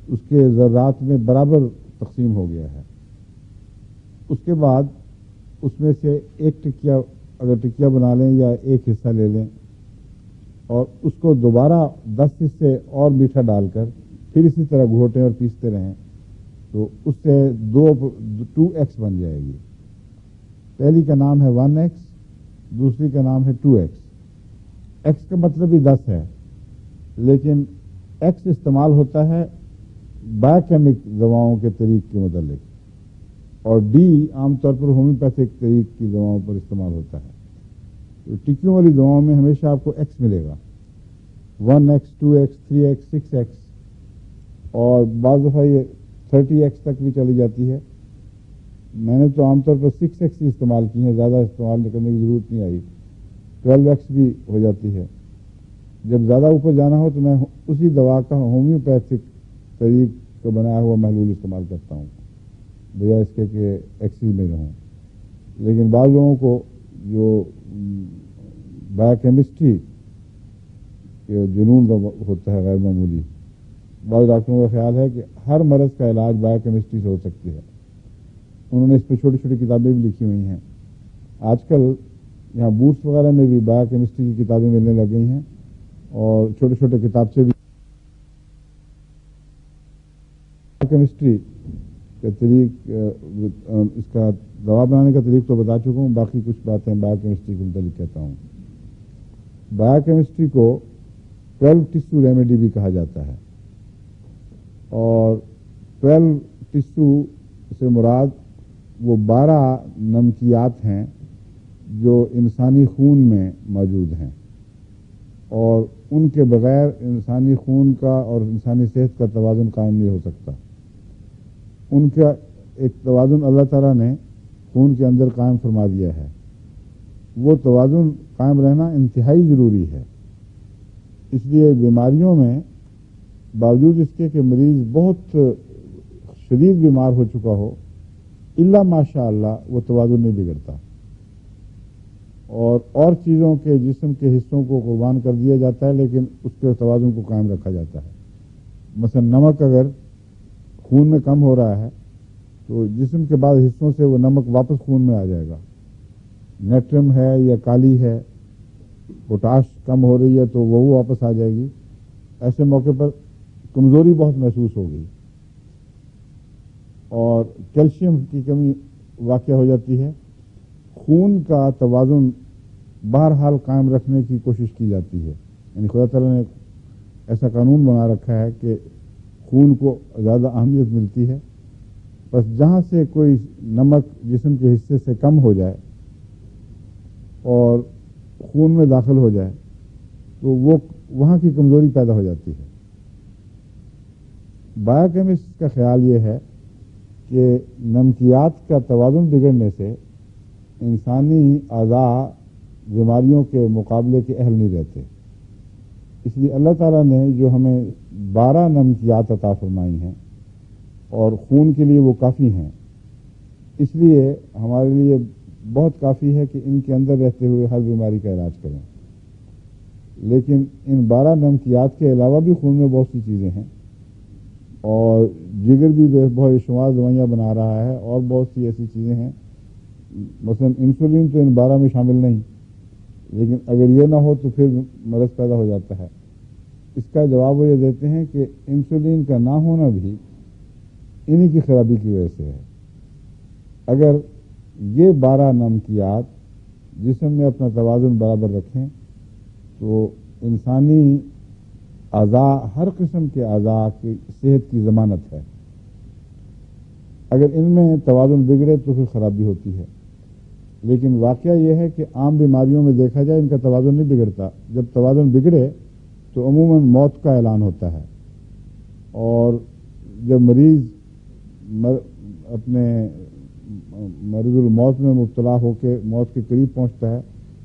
اس کے ذرات میں برابر تقسیم ہو گیا ہے. اس کے بعد اس میں سے ایک ٹکیا اگر ٹکیا بنا لیں یا ایک حصہ لے لیں اور اس کو دوبارہ 10 حصے اور میٹھا ڈال کر پھر اسی طرح گھوٹیں اور پیستے رہیں تو اس سے 2x بن جائے گی. پہلی کا نام ہے 1x, دوسری کا نام ہے 2x. x کا مطلب بھی 10 ہے لیکن x استعمال ہوتا ہے بایوکیمک دواؤں کے طریق کے متعلق, اور ڈی عام طور پر ہومیوپیتھک طریق کی دواؤں پر استعمال ہوتا ہے. تو ٹکیوں والی دواؤں میں ہمیشہ آپ کو ایکس ملے گا, 1x 2x 3x 6x, اور بعض دفعہ یہ 30x تک بھی چلی جاتی ہے. میں نے تو عام طور پر 6x ہی استعمال کی ہیں, زیادہ استعمال کرنے کی ضرورت نہیں آئی. 12x بھی ہو جاتی ہے. جب زیادہ اوپر جانا ہو تو میں اسی دوا کا ہومیوپیتھک طریق کا بنایا ہوا محلول استعمال کرتا ہوں بجائے اس کے کہ ایکسیز میں رہوں. لیکن بعض لوگوں کو جو بایو کیمسٹری کے جنون ہوتا ہے غیر معمولی, بعض ڈاکٹروں کا خیال ہے کہ ہر مرض کا علاج بایو کیمسٹری سے ہو سکتی ہے. انہوں نے اس پہ چھوٹی چھوٹی کتابیں بھی لکھی ہوئی ہیں. آج کل یہاں بوٹس وغیرہ میں بھی بایو کیمسٹری کی کتابیں ملنے لگ گئی ہیں اور چھوٹے چھوٹے کتابچے بھی. بایو کیمسٹری کا طریق, اس کا دوا بنانے کا طریق تو بتا چکا ہوں, باقی کچھ باتیں بایو کیمسٹری کے متعلق کہتا ہوں. بایو کیمسٹری کو 12 ٹیشو ریمیڈی بھی کہا جاتا ہے, اور 12 ٹیشو سے مراد وہ 12 نمکیات ہیں جو انسانی خون میں موجود ہیں, اور ان کے بغیر انسانی خون کا اور انسانی صحت کا توازن قائم نہیں ہو سکتا. ان کا ایک توازن اللہ تعالیٰ نے خون کے اندر قائم فرما دیا ہے. وہ توازن قائم رہنا انتہائی ضروری ہے. اس لیے بیماریوں میں باوجود اس کے کہ مریض بہت شدید بیمار ہو چکا ہو، الا ماشاء اللہ وہ توازن نہیں بگڑتا، اور چیزوں کے جسم کے حصوں کو قربان کر دیا جاتا ہے لیکن اس کے توازن کو قائم رکھا جاتا ہے۔ مثلا نمک اگر خون میں کم ہو رہا ہے تو جسم کے بعض حصوں سے وہ نمک واپس خون میں آ جائے گا۔ نیٹرم ہے یا کالی ہے، پوٹاش کم ہو رہی ہے تو وہ واپس آ جائے گی۔ ایسے موقع پر کمزوری بہت محسوس ہوگی اور کیلشیم کی کمی واقع ہو جاتی ہے۔ خون کا توازن بہرحال قائم رکھنے کی کوشش کی جاتی ہے، یعنی خدا تعالیٰ نے ایسا قانون بنا رکھا ہے کہ خون کو زیادہ اہمیت ملتی ہے، بس جہاں سے کوئی نمک جسم کے حصے سے کم ہو جائے اور خون میں داخل ہو جائے تو وہ وہاں کی کمزوری پیدا ہو جاتی ہے۔ بایو کیمسٹ کا خیال یہ ہے کہ نمکیات کا توازن بگڑنے سے انسانی اعضاء بیماریوں کے مقابلے کے اہل نہیں رہتے، اس لیے اللہ تعالیٰ نے جو ہمیں 12 نمکیات عطا فرمائی ہیں اور خون کے لیے وہ کافی ہیں، اس لیے ہمارے لیے بہت کافی ہے کہ ان کے اندر رہتے ہوئے ہر بیماری کا علاج کریں۔ لیکن ان 12 نمکیات کے علاوہ بھی خون میں بہت سی چیزیں ہیں، اور جگر بھی بہت شمار دوائیاں بنا رہا ہے اور بہت سی ایسی چیزیں ہیں، مثلا انسولین تو ان 12 میں شامل نہیں، لیکن اگر یہ نہ ہو تو پھر مرض پیدا ہو جاتا ہے۔ اس کا جواب وہ یہ دیتے ہیں کہ انسولین کا نہ ہونا بھی انہی کی خرابی کی وجہ سے ہے۔ اگر یہ 12 نمکیات جسم میں اپنا توازن برابر رکھیں تو انسانی اعضاء، ہر قسم کے اعضاء کی صحت کی ضمانت ہے۔ اگر ان میں توازن بگڑے تو پھر خرابی ہوتی ہے، لیکن واقعہ یہ ہے کہ عام بیماریوں میں دیکھا جائے ان کا توازن نہیں بگڑتا، جب توازن بگڑے تو عموماً موت کا اعلان ہوتا ہے، اور جب مریض اپنے مرض الموت میں مبتلا ہو کے موت کے قریب پہنچتا ہے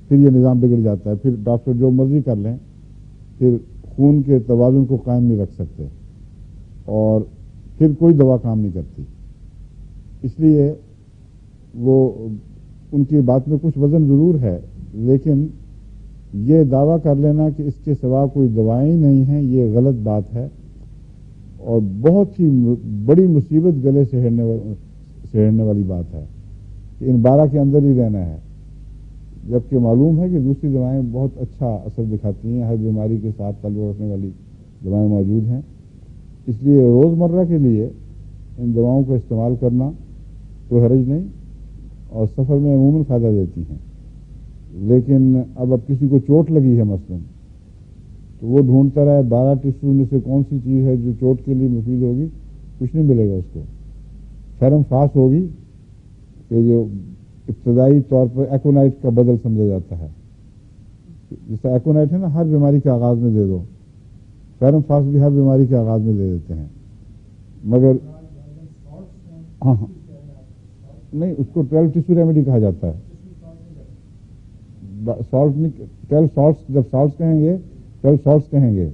پھر یہ نظام بگڑ جاتا ہے، پھر ڈاکٹر جو مرضی کر لیں پھر خون کے توازن کو قائم نہیں رکھ سکتے اور پھر کوئی دوا کام نہیں کرتی۔ اس لیے وہ ان کی بات میں کچھ وزن ضرور ہے، لیکن یہ دعویٰ کر لینا کہ اس کے سوا کوئی دوائیں نہیں ہیں یہ غلط بات ہے، اور بہت ہی بڑی مصیبت گلے سہرنے والی بات ہے کہ ان 12 کے اندر ہی رہنا ہے، جبکہ معلوم ہے کہ دوسری دوائیں بہت اچھا اثر دکھاتی ہیں، ہر بیماری کے ساتھ تعلق رکھنے والی دوائیں موجود ہیں۔ اس لیے روزمرہ کے لیے ان دواؤں کا استعمال کرنا کوئی حرج نہیں اور سفر میں عموماً فائدہ دیتی ہیں، لیکن اب کسی کو چوٹ لگی ہے مثلا تو وہ ڈھونڈتا رہے 12 ٹیسو میں سے کون سی چیز ہے جو چوٹ کے لیے مفید ہوگی، کچھ نہیں ملے گا اس کو۔ فیرم فاس ہوگی کہ جو ابتدائی طور پر ایکونائٹ کا بدل سمجھا جاتا ہے، جیسا ایکونائٹ ہے نا ہر بیماری کے آغاز میں دے دو، فیرم فاس بھی ہر بیماری کے آغاز میں دے دیتے ہیں، مگر ہاں نہیں، اس کو 12 ٹیسو ریمیڈی کہا جاتا ہے۔ سالٹ نہیں، 12 سالٹس، جب سالٹس کہیں گے 12 سالٹس کہیں گے،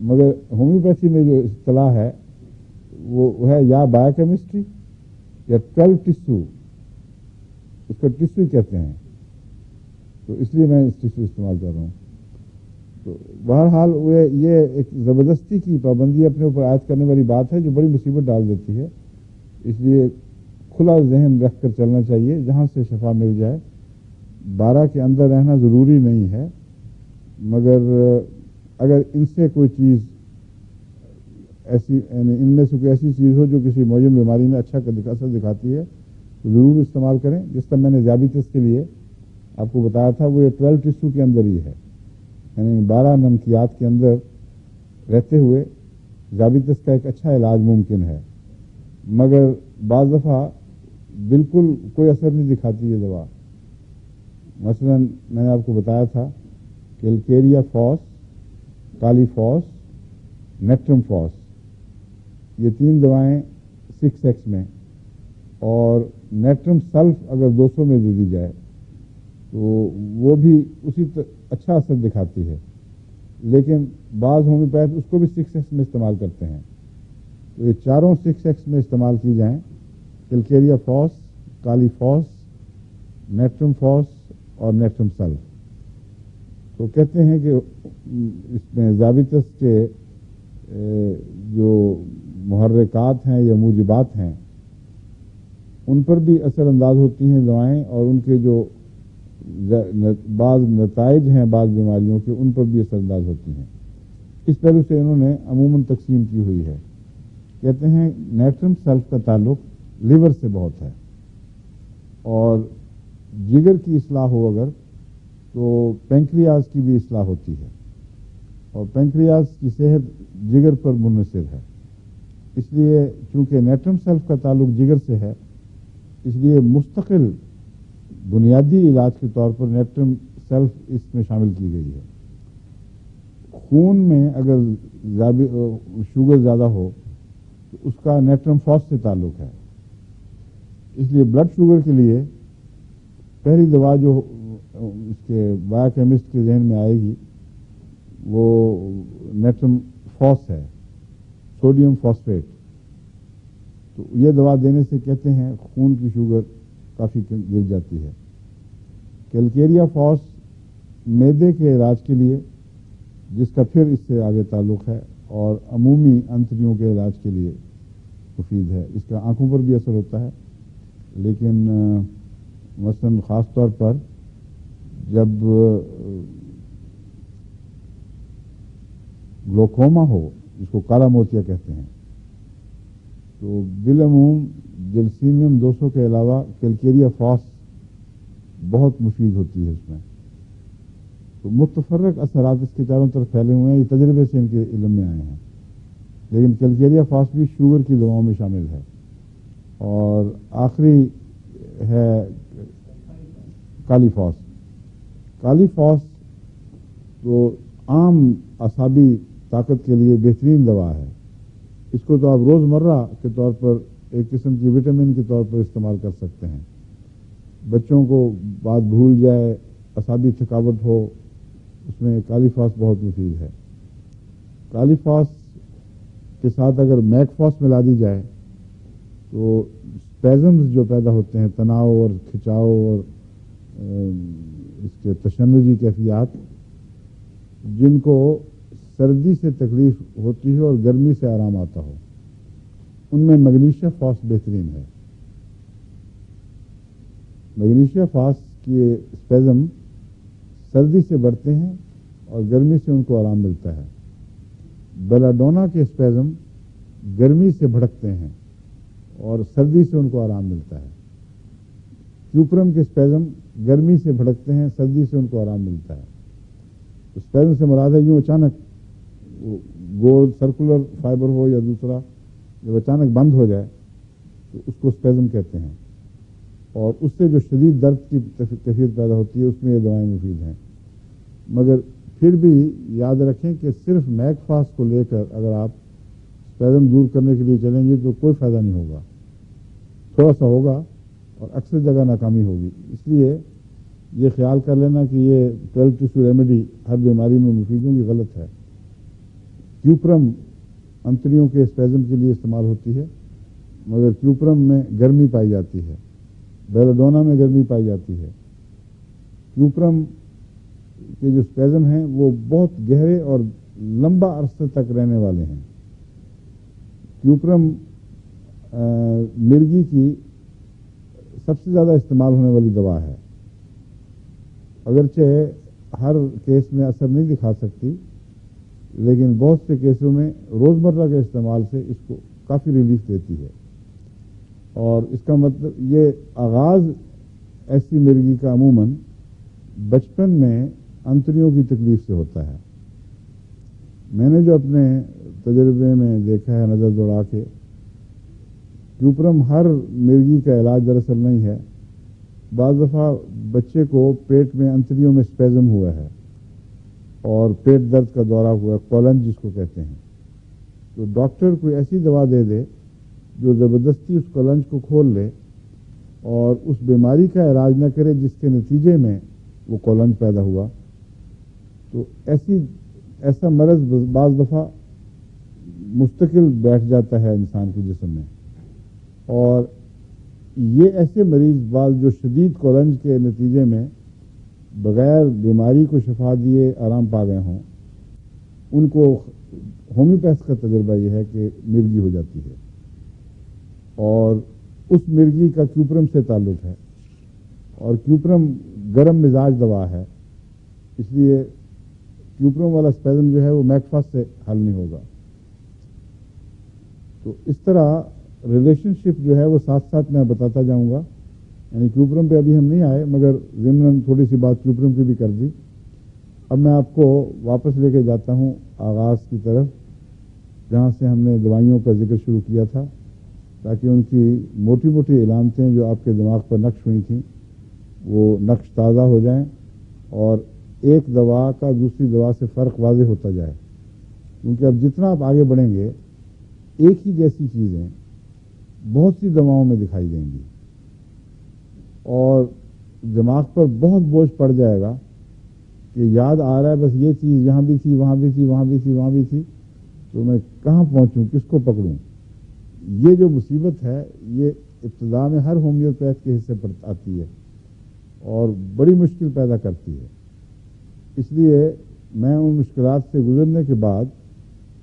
مگر ہومیوپیتھی میں جو اصطلاح ہے وہ ہے یا بایو کیمسٹری یا 12 ٹیسو، اس کو ٹیسو کہتے ہیں، تو اس لیے میں اس ٹیسو استعمال کر رہا ہوں۔ تو بہرحال یہ ایک زبردستی کی پابندی اپنے اوپر عائد کرنے والی بات ہے جو بڑی مصیبت ڈال دیتی ہے، اس لیے کھلا ذہن رکھ کر چلنا چاہیے، جہاں سے شفا مل جائے۔ 12 کے اندر رہنا ضروری نہیں ہے، مگر اگر ان سے کوئی چیز ایسی، یعنی ان میں سے کوئی ایسی چیز ہو جو کسی معین بیماری میں اچھا اثر دکھاتی ہے تو ضرور استعمال کریں۔ جس طرح میں نے ذیابیطس کے لیے آپ کو بتایا تھا وہ یہ 12 ٹیسو کے اندر ہی ہے، یعنی 12 نمکیات کے اندر رہتے ہوئے ذیابیطس کا ایک اچھا علاج ممکن ہے، مگر بعض دفعہ بالکل کوئی اثر نہیں دکھاتی یہ دوا۔ مثلا میں نے آپ کو بتایا تھا کہ الکیریا فاس، کالی فاس، نیکٹرم فاس، یہ 3 دوائیں 6x میں، اور نیٹرم سلف اگر 200 میں دے دی جائے تو وہ بھی اسی اچھا اثر دکھاتی ہے، لیکن بعض ہومیوپیتھ اس کو بھی 6x میں استعمال کرتے ہیں۔ تو یہ چاروں 6X میں استعمال کی جائیں، کیلکیریا فاس، کالی فاس، نیٹرم فاس اور نیٹرم سلف، تو کہتے ہیں کہ اس میں ضابطس کے جو محرکات ہیں یا موجبات ہیں ان پر بھی اثر انداز ہوتی ہیں دوائیں، اور ان کے جو بعض نتائج ہیں بعض بیماریوں کے ان پر بھی اثر انداز ہوتی ہیں۔ اس پہلو سے انہوں نے عموماً تقسیم کی ہوئی ہے۔ کہتے ہیں نیٹرم سلف کا تعلق لیور سے بہت ہے، اور جگر کی اصلاح ہو اگر تو پینکریاز کی بھی اصلاح ہوتی ہے، اور پینکریاز کی صحت جگر پر منحصر ہے۔ اس لیے چونکہ نیٹرم سلف کا تعلق جگر سے ہے، اس لیے مستقل بنیادی علاج کے طور پر نیٹرم سلف اس میں شامل کی گئی ہے۔ خون میں اگر شوگر زیادہ ہو تو اس کا نیٹرم فاس سے تعلق ہے۔ اس لیے بلڈ شوگر کے لیے پہلی دوا جو اس کے بایو کیمسٹ کے ذہن میں آئے گی وہ نیٹرم فاس ہے، سوڈیم فاسفیٹ۔ تو یہ دوا دینے سے کہتے ہیں خون کی شوگر کافی گر جاتی ہے۔ کیلکیریا فاس معدے کے علاج کے لیے، جس کا پھر اس سے آگے تعلق ہے، اور عمومی انتڑیوں کے علاج کے لیے مفید ہے۔ اس کا آنکھوں پر بھی اثر ہوتا ہے، لیکن مثلاً خاص طور پر جب گلوکوما ہو، جس کو کالا موتیا کہتے ہیں، تو بالعموم جلسینیم 200 کے علاوہ کیلکیریا فاس بہت مفید ہوتی ہے اس میں۔ تو متفرق اثرات اس کے چاروں طرف پھیلے ہوئے ہیں، یہ تجربے سے ان کے علم میں آئے ہیں، لیکن کیلکیریا فاس بھی شوگر کی دواؤں میں شامل ہے۔ اور آخری ہے کالی فاس۔ کالی فاس تو عام اعصابی طاقت کے لیے بہترین دوا ہے۔ اس کو تو آپ روزمرہ کے طور پر ایک قسم کی وٹامن کے طور پر استعمال کر سکتے ہیں۔ بچوں کو بات بھول جائے، اعصابی تھکاوٹ ہو، اس میں کالی فاس بہت مفید ہے۔ کالی فاس کے ساتھ اگر میک فاس ملا دی جائے تو اسپیزمز جو پیدا ہوتے ہیں، تناؤ اور کھچاؤ اور اس کے تشنجی کیفیات، جن کو سردی سے تکلیف ہوتی ہے اور گرمی سے آرام آتا ہو، ان میں میگنیشیا فاس بہترین ہے۔ میگنیشیا فاس کے اسپیزم سردی سے بڑھتے ہیں اور گرمی سے ان کو آرام ملتا ہے۔ بیلاڈونا کے اسپیزم گرمی سے بھڑکتے ہیں اور سردی سے ان کو آرام ملتا ہے۔ کیوپرم کے اسپیزم گرمی سے بھڑکتے ہیں، سردی سے ان کو آرام ملتا ہے۔ اسپیزم سے مراد ہے یوں اچانک گول سرکولر فائبر ہو یا دوسرا، جب اچانک بند ہو جائے تو اس کو اسپیزم کہتے ہیں، اور اس سے جو شدید درد کی کیفیت پیدا ہوتی ہے اس میں یہ دوائیں مفید ہیں۔ مگر پھر بھی یاد رکھیں کہ صرف میک فاس کو لے کر اگر آپ اسپیزم دور کرنے کے لیے چلیں گے تو کوئی فائدہ نہیں ہوگا، تھوڑا سا ہوگا اور اکثر جگہ ناکامی ہوگی۔ اس لیے یہ خیال کر لینا کہ یہ 12 ٹیشو ریمیڈی ہر بیماری میں مفید ہوگی غلط ہے۔ کیوپرم انتڑیوں کے اسپیزم کے لیے استعمال ہوتی ہے، مگر کیوپرم میں گرمی پائی جاتی ہے، بیلاڈونا میں گرمی پائی جاتی ہے۔ کیوپرم کے جو اسپیزم ہیں وہ بہت گہرے اور لمبا عرصے تک رہنے والے ہیں۔ کیوپرم مرگی کی سب سے زیادہ استعمال ہونے والی دوا ہے، اگرچہ ہر کیس میں اثر نہیں دکھا سکتی، لیکن بہت سے کیسوں میں روزمرہ کے استعمال سے اس کو کافی ریلیف دیتی ہے۔ اور اس کا مطلب یہ آغاز ایسی مرگی کا عموماً بچپن میں انتڑیوں کی تکلیف سے ہوتا ہے۔ میں نے جو اپنے تجربے میں دیکھا ہے نظر دوڑا کے، کیوپرم ہر مرگی کا علاج دراصل نہیں ہے۔ بعض دفعہ بچے کو پیٹ میں انتڑیوں میں اسپیزم ہوا ہے اور پیٹ درد کا دورہ ہوا ہے، کولنج جس کو کہتے ہیں، تو ڈاکٹر کوئی ایسی دوا دے دے جو زبردستی اس کولنج کو کھول لے اور اس بیماری کا علاج نہ کرے جس کے نتیجے میں وہ کولنج پیدا ہوا، تو ایسا مرض بعض دفعہ مستقل بیٹھ جاتا ہے انسان کے جسم میں. اور یہ ایسے مریض بعض جو شدید کولنج کے نتیجے میں بغیر بیماری کو شفا دیے آرام پا گئے ہوں، ان کو ہومیوپیتھ کا تجربہ یہ ہے کہ مرگی ہو جاتی ہے، اور اس مرگی کا کیوپرم سے تعلق ہے، اور کیوپرم گرم مزاج دوا ہے، اس لیے کیوپرم والا اسپیزم جو ہے وہ میکفاس سے حل نہیں ہوگا. تو اس طرح ریلیشن شپ جو ہے وہ ساتھ ساتھ میں بتاتا جاؤں گا. یعنی کیوپرم پہ ابھی ہم نہیں آئے، مگر ضمن تھوڑی سی بات کیوپرم کی بھی کر دی. اب میں آپ کو واپس لے کے جاتا ہوں آغاز کی طرف، جہاں سے ہم نے دوائیوں کا ذکر شروع کیا تھا، تاکہ ان کی موٹی موٹی علامتیں جو آپ کے دماغ پر نقش ہوئی تھیں وہ نقش تازہ ہو جائیں، اور ایک دوا کا دوسری دوا سے فرق واضح ہوتا جائے. کیونکہ اب جتنا آپ آگے بڑھیں گے ایک ہی جیسی چیزیں بہت سی دواؤں میں دکھائی دیں گی، اور دماغ پر بہت بوجھ پڑ جائے گا کہ یاد آ رہا ہے بس یہ چیز یہاں بھی تھی، وہاں بھی تھی، وہاں بھی تھی، وہاں بھی تھی، تو میں کہاں پہنچوں، کس کو پکڑوں. یہ جو مصیبت ہے یہ ابتدا میں ہر ہومیوپیتھ کے حصے پر آتی ہے اور بڑی مشکل پیدا کرتی ہے. اس لیے میں ان مشکلات سے گزرنے کے بعد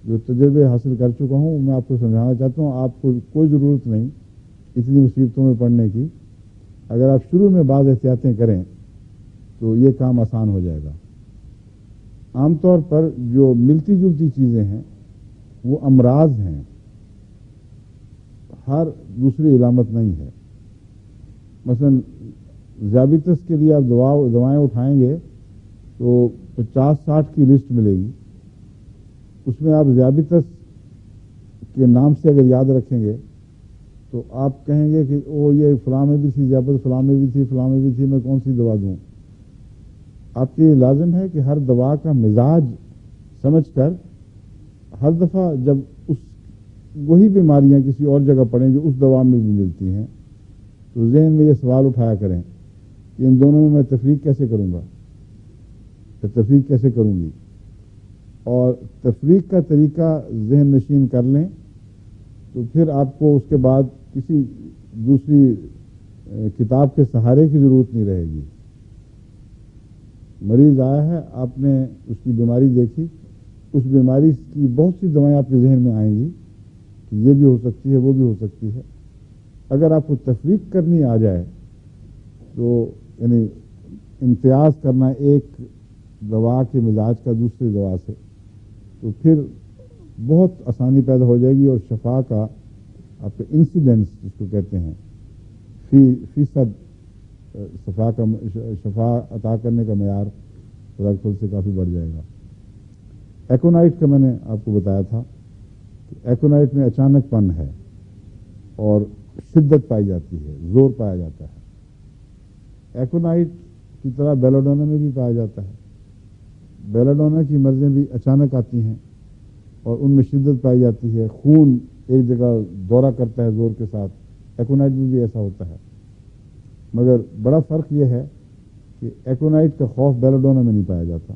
جو تجربے حاصل کر چکا ہوں میں آپ کو سمجھانا چاہتا ہوں. آپ کو کوئی ضرورت نہیں اتنی مصیبتوں میں پڑنے کی. اگر آپ شروع میں بعض احتیاطیں کریں تو یہ کام آسان ہو جائے گا. عام طور پر جو ملتی جلتی چیزیں ہیں وہ امراض ہیں، ہر دوسری علامت نہیں ہے. مثلا ذیابیطس کے لیے آپ دوائیں اٹھائیں گے تو 50-60 کی لسٹ ملے گی. اس میں آپ ذیابیطس کے نام سے اگر یاد رکھیں گے تو آپ کہیں گے کہ او یہ فلاں میں بھی تھی ذیابیطس، فلاں میں بھی تھی، فلاں میں بھی تھی، میں کون سی دوا دوں. آپ کے لازم ہے کہ ہر دوا کا مزاج سمجھ کر ہر دفعہ جب وہی بیماریاں کسی اور جگہ پڑیں جو اس دوا میں بھی ملتی ہیں تو ذہن میں یہ سوال اٹھایا کریں کہ ان دونوں میں تفریق کیسے کروں گا، تفریق کیسے کروں گی. اور تفریق کا طریقہ ذہن نشین کر لیں تو پھر آپ کو اس کے بعد کسی دوسری کتاب کے سہارے کی ضرورت نہیں رہے گی. مریض آیا ہے، آپ نے اس کی بیماری دیکھی، اس بیماری کی بہت سی دوائیں آپ کے ذہن میں آئیں گی کہ یہ بھی ہو سکتی ہے، وہ بھی ہو سکتی ہے. اگر آپ کو تفریق کرنی آ جائے تو یعنی امتیاز کرنا ایک دوا کے مزاج کا دوسری دوا سے، تو پھر بہت آسانی پیدا ہو جائے گی، اور شفا کا آپ کا انسیڈنس جس کو کہتے ہیں فیصد شفا عطا کرنے کا معیار خدا سے کافی بڑھ جائے گا. ایکونائٹ کا میں نے آپ کو بتایا تھا کہ ایکونائٹ میں اچانک پن ہے اور شدت پائی جاتی ہے، زور پایا جاتا ہے. ایکونائٹ کی طرح بیلاڈونا میں بھی پایا جاتا ہے. بیلاڈونا کی مرضیں بھی اچانک آتی ہیں اور ان میں شدت پائی جاتی ہے، خون ایک جگہ دورہ کرتا ہے زور کے ساتھ. ایکونائٹ میں بھی ایسا ہوتا ہے، مگر بڑا فرق یہ ہے کہ ایکونائٹ کا خوف بیلاڈونا میں نہیں پایا جاتا.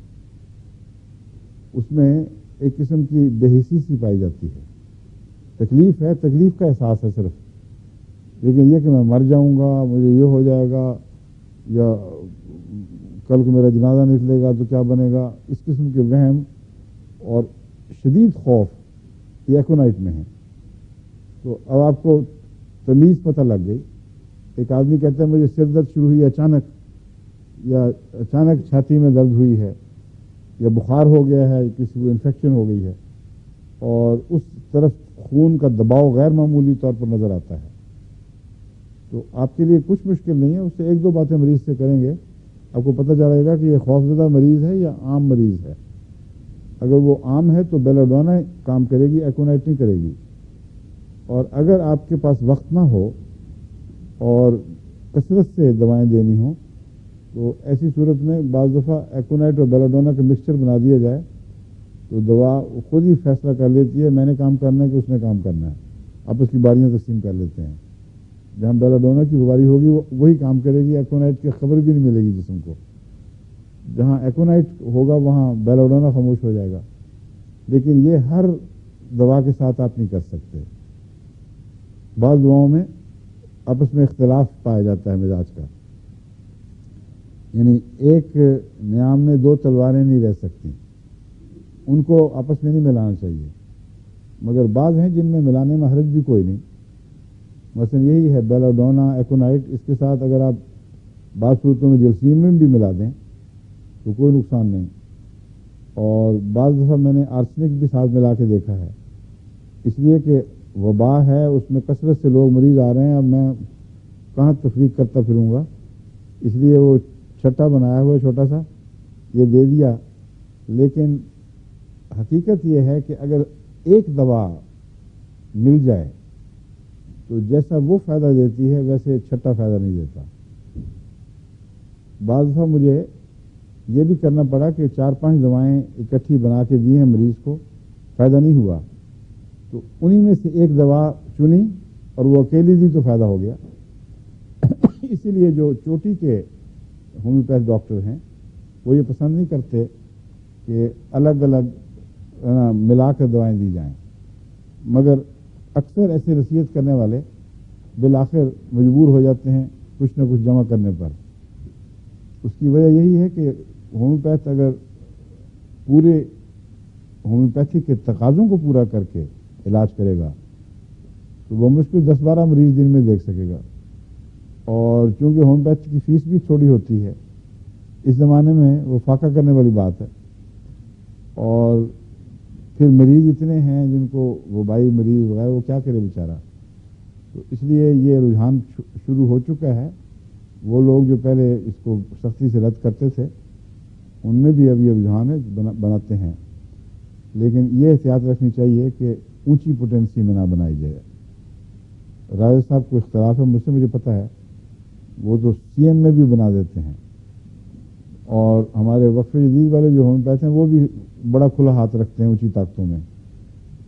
اس میں ایک قسم کی بے حسی سی پائی جاتی ہے. تکلیف ہے، تکلیف کا احساس ہے صرف، لیکن یہ کہ میں مر جاؤں گا، مجھے یہ ہو جائے گا، یا کل کو میرا جنازہ نکلے گا تو کیا بنے گا، اس قسم کے وہم اور شدید خوف یہ ایکونائٹ میں ہے. تو اب آپ کو تمیز پتہ لگ گئی. ایک آدمی کہتا ہے مجھے سر درد شروع ہوئی اچانک، یا اچانک چھاتی میں درد ہوئی ہے، یا بخار ہو گیا ہے، کسی کو انفیکشن ہو گئی ہے، اور اس طرف خون کا دباؤ غیر معمولی طور پر نظر آتا ہے. تو آپ کے لیے کچھ مشکل نہیں ہے، اس سے ایک دو باتیں مریض سے کریں گے آپ کو پتہ چلے گا کہ یہ خوفزدہ مریض ہے یا عام مریض ہے. اگر وہ عام ہے تو بیلاڈونا کام کرے گی، ایکونائٹ نہیں کرے گی. اور اگر آپ کے پاس وقت نہ ہو اور کثرت سے دوائیں دینی ہوں تو ایسی صورت میں بعض دفعہ ایکونائٹ اور بیلاڈونا کا مکسچر بنا دیا جائے تو دوا خود ہی فیصلہ کر لیتی ہے میں نے کام کرنا ہے کہ اس نے کام کرنا ہے. آپ اس کی باریاں تقسیم کر لیتے ہیں. جہاں بیلاڈونا کی بیماری ہوگی وہی کام کرے گی، ایکونائٹ کی خبر بھی نہیں ملے گی جسم کو. جہاں ایکونائٹ ہوگا وہاں بیلاڈونا خاموش ہو جائے گا. لیکن یہ ہر دوا کے ساتھ آپ نہیں کر سکتے. بعض دواؤں میں آپس میں اختلاف پایا جاتا ہے مزاج کا، یعنی ایک نیام میں دو تلواریں نہیں رہ سکتی، ان کو آپس میں نہیں ملانا چاہیے. مگر بعض ہیں جن میں ملانے میں حرج بھی کوئی نہیں. مثلا یہی ہے بیلاڈونا ایکونائٹ، اس کے ساتھ اگر آپ بعض صورتوں میں جلسیمم بھی ملا دیں تو کوئی نقصان نہیں. اور بعض دفعہ میں نے آرسنک بھی ساتھ ملا کے دیکھا ہے، اس لیے کہ وبا ہے، اس میں کثرت سے لوگ مریض آ رہے ہیں، اب میں کہاں تفریق کرتا پھروں گا، اس لیے وہ چھٹا بنایا ہوا چھوٹا سا یہ دے دیا. لیکن حقیقت یہ ہے کہ اگر ایک دوا مل جائے تو جیسا وہ فائدہ دیتی ہے ویسے چھٹا فائدہ نہیں دیتا. بعض دفعہ مجھے یہ بھی کرنا پڑا کہ 4-5 دوائیں اکٹھی بنا کے دی ہیں مریض کو، فائدہ نہیں ہوا، تو انہی میں سے ایک دوا چنی اور وہ اکیلی دی تو فائدہ ہو گیا. اسی لیے جو چوٹی کے ہومیوپیتھ ڈاکٹر ہیں وہ یہ پسند نہیں کرتے کہ الگ الگ ملا کر دوائیں دی جائیں، مگر اکثر ایسے نصیحت کرنے والے بالآخر مجبور ہو جاتے ہیں کچھ نہ کچھ جمع کرنے پر. اس کی وجہ یہی ہے کہ ہومیوپیتھ اگر پورے ہومیوپیتھی کے تقاضوں کو پورا کر کے علاج کرے گا تو وہ مشکل 10-12 مریض دن میں دیکھ سکے گا. اور چونکہ ہومیوپیتھی کی فیس بھی تھوڑی ہوتی ہے، اس زمانے میں وہ فاقہ کرنے والی بات ہے. اور پھر مریض اتنے ہیں جن کو وبائی مریض وغیرہ، وہ کیا کرے بیچارہ. تو اس لیے یہ رجحان شروع ہو چکا ہے. وہ لوگ جو پہلے اس کو سختی سے رد کرتے تھے ان میں بھی اب یہ رجحان ہے بناتے ہیں. لیکن یہ احتیاط رکھنی چاہیے کہ اونچی پوٹینسی میں نہ بنائی جائے. راجہ صاحب کو اختلاف ہے مجھ سے، مجھے پتہ ہے، وہ تو سی ایم میں بھی بنا دیتے ہیں. اور ہمارے وقف جدید والے جو ہومیوپیتھ ہیں وہ بھی بڑا کھلا ہاتھ رکھتے ہیں اونچی طاقتوں میں،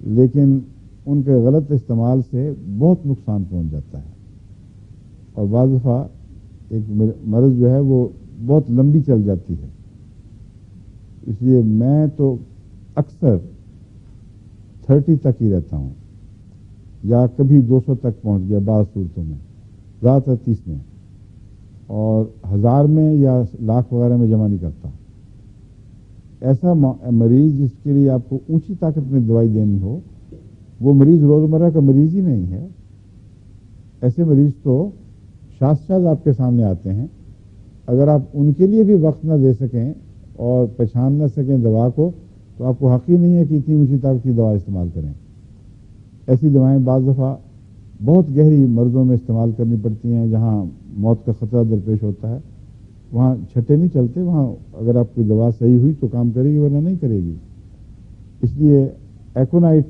لیکن ان کے غلط استعمال سے بہت نقصان پہنچ جاتا ہے. اور بعض دفعہ ایک مرض جو ہے وہ بہت لمبی چل جاتی ہے. اس لیے میں تو اکثر 30 تک ہی رہتا ہوں، یا کبھی 200 تک پہنچ گیا بعض صورتوں میں، زیادہ تر 30 میں، اور 1000 میں یا لاکھ وغیرہ میں جمع نہیں کرتا. ایسا مریض جس کے لیے آپ کو اونچی طاقت میں دوائی دینی ہو، وہ مریض روزمرہ کا مریض ہی نہیں ہے. ایسے مریض تو شاذ آپ کے سامنے آتے ہیں. اگر آپ ان کے لیے بھی وقت نہ دے سکیں اور پہچان نہ سکیں دوا کو، تو آپ کو حق ہی نہیں ہے کہ اتنی اونچی طاقت کی دوا استعمال کریں. ایسی دوائیں بعض دفعہ بہت گہری مرضوں میں استعمال کرنی پڑتی ہیں جہاں موت کا خطرہ درپیش ہوتا ہے. وہاں چھٹے نہیں چلتے، وہاں اگر آپ کی دوا صحیح ہوئی تو کام کرے گی ورنہ نہیں کرے گی. اس لیے ایکونائٹ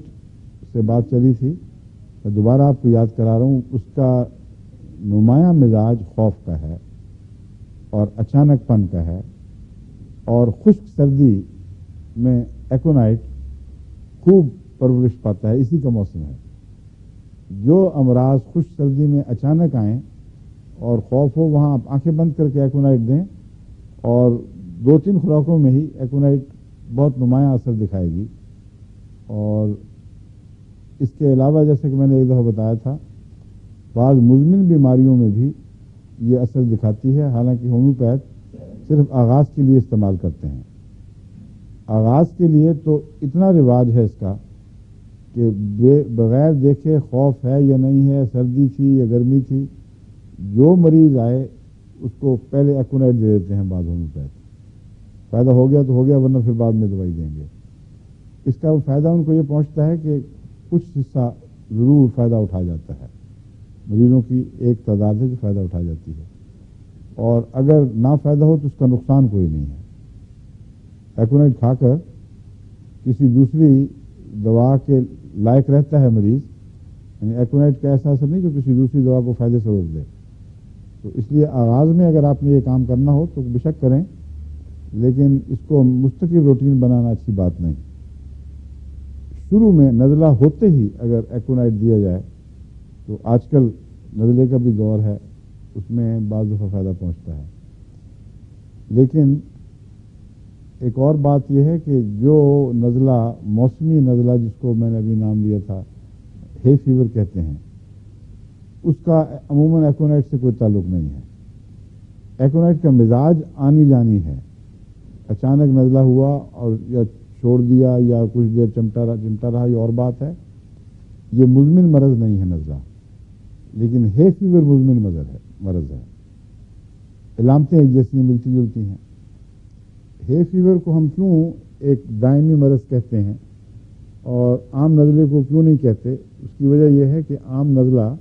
سے بات چلی تھی، میں دوبارہ آپ کو یاد کرا رہا ہوں. اس کا نمایاں مزاج خوف کا ہے اور اچانک پن کا ہے، اور خشک سردی میں ایکونائٹ خوب پرورش پاتا ہے. اسی کا موسم ہے. جو امراض خشک سردی میں اچانک آئیں اور خوف ہو، وہاں آپ آنکھیں بند کر کے ایکونائٹ دیں، اور 2-3 خوراکوں میں ہی ایکونائٹ بہت نمایاں اثر دکھائے گی. اور اس کے علاوہ جیسے کہ میں نے ایک دفعہ بتایا تھا، بعض مزمن بیماریوں میں بھی یہ اثر دکھاتی ہے. حالانکہ ہومیوپیتھ صرف آغاز کے لیے استعمال کرتے ہیں. آغاز کے لیے تو اتنا رواج ہے اس کا کہ بغیر دیکھے خوف ہے یا نہیں ہے، سردی تھی یا گرمی تھی، جو مریض آئے اس کو پہلے ایکونائٹ دے دیتے ہیں بعض ہومیوپیتھ. فائدہ ہو گیا تو ہو گیا، ورنہ پھر بعد میں دوائی دیں گے. اس کا فائدہ ان کو یہ پہنچتا ہے کہ کچھ حصہ ضرور فائدہ اٹھا جاتا ہے. مریضوں کی ایک تعداد ہے جو فائدہ اٹھا جاتی ہے، اور اگر نہ فائدہ ہو تو اس کا نقصان کوئی نہیں ہے. ایکونائٹ کھا کر کسی دوسری دوا کے لائق رہتا ہے مریض، یعنی ایکونائٹ کا ایسا اثر نہیں کہ کسی دوسری دوا کو فائدے سے روک دے. تو اس لیے آغاز میں اگر آپ نے یہ کام کرنا ہو تو بے شک کریں، لیکن اس کو مستقل روٹین بنانا اچھی بات نہیں. شروع میں نزلہ ہوتے ہی اگر ایکونائٹ دیا جائے تو آج کل نزلے کا بھی دور ہے، اس میں بعض دفعہ فائدہ پہنچتا ہے. لیکن ایک اور بات یہ ہے کہ جو نزلہ موسمی نزلہ جس کو میں نے ابھی نام لیا تھا ہے فیور کہتے ہیں، اس کا عموماً ایکونائٹ سے کوئی تعلق نہیں ہے. ایکونائٹ کا مزاج آنی جانی ہے. اچانک نزلہ ہوا اور یا چھوڑ دیا یا کچھ دیر چمٹا رہا یہ اور بات ہے. یہ مزمن مرض نہیں ہے نزلہ، لیکن ہے فیور مزمن مرض ہے. علامتیں ایک جیسی ملتی جلتی ہیں. ہے فیور کو ہم کیوں ایک دائمی مرض کہتے ہیں اور عام نزلے کو کیوں نہیں کہتے؟ اس کی وجہ یہ ہے کہ عام نزلہ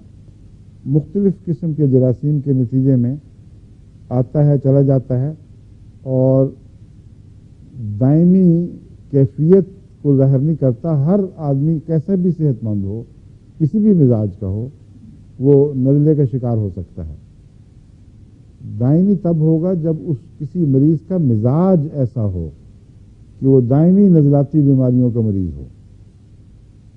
مختلف قسم کے جراثیم کے نتیجے میں آتا ہے، چلا جاتا ہے، اور دائمی کیفیت کو ظاہر نہیں کرتا. ہر آدمی کیسا بھی صحت مند ہو، کسی بھی مزاج کا ہو، وہ نزلے کا شکار ہو سکتا ہے. دائمی تب ہوگا جب اس کسی مریض کا مزاج ایسا ہو کہ وہ دائمی نزلاتی بیماریوں کا مریض ہو.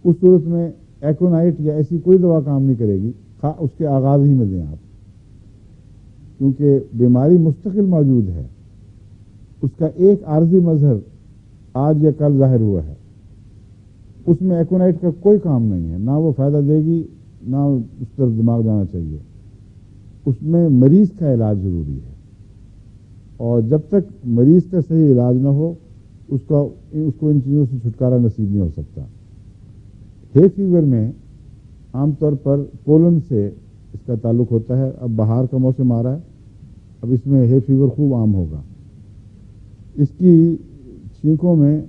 اس صورت میں ایکونائٹ یا ایسی کوئی دوا کام نہیں کرے گی، اس کے آغاز ہی میں دیں آپ، کیونکہ بیماری مستقل موجود ہے. اس کا ایک عارضی مظہر آج یا کل ظاہر ہوا ہے، اس میں ایکونائٹ کا کوئی کام نہیں ہے. نہ وہ فائدہ دے گی، نہ اس طرف دماغ جانا چاہیے. اس میں مریض کا علاج ضروری ہے، اور جب تک مریض کا صحیح علاج نہ ہو اس کو ان چیزوں سے چھٹکارا نصیب نہیں ہو سکتا. ہے فیور میں عام طور پر پولن سے اس کا تعلق ہوتا ہے. اب بہار کا موسم آ رہا ہے، اب اس میں ہے فیور خوب عام ہوگا. اس کی چھینکوں میں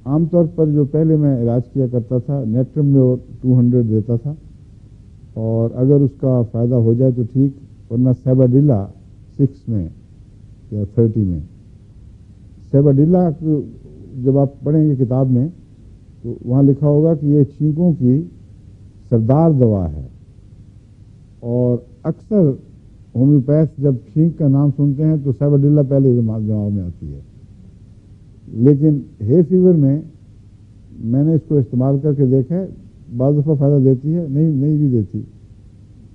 عام طور پر جو پہلے میں علاج کیا کرتا تھا نیٹرم میں 200 دیتا تھا، اور اگر اس کا فائدہ ہو جائے تو ٹھیک، ورنہ سیباڈیلا 6 میں یا 30 میں. سیباڈیلا جب آپ پڑھیں گے کتاب میں تو وہاں لکھا ہوگا کہ یہ چھینکوں کی سردار دوا ہے. اور اکثر ہومیوپیتھ جب چھینک کا نام سنتے ہیں تو سیباڈیلا پہلے دماغ میں آتی ہے. لیکن ہے فیور میں میں نے اس کو استعمال کر کے دیکھا ہے، بعض دفعہ فائدہ دیتی ہے، نہیں بھی دیتی،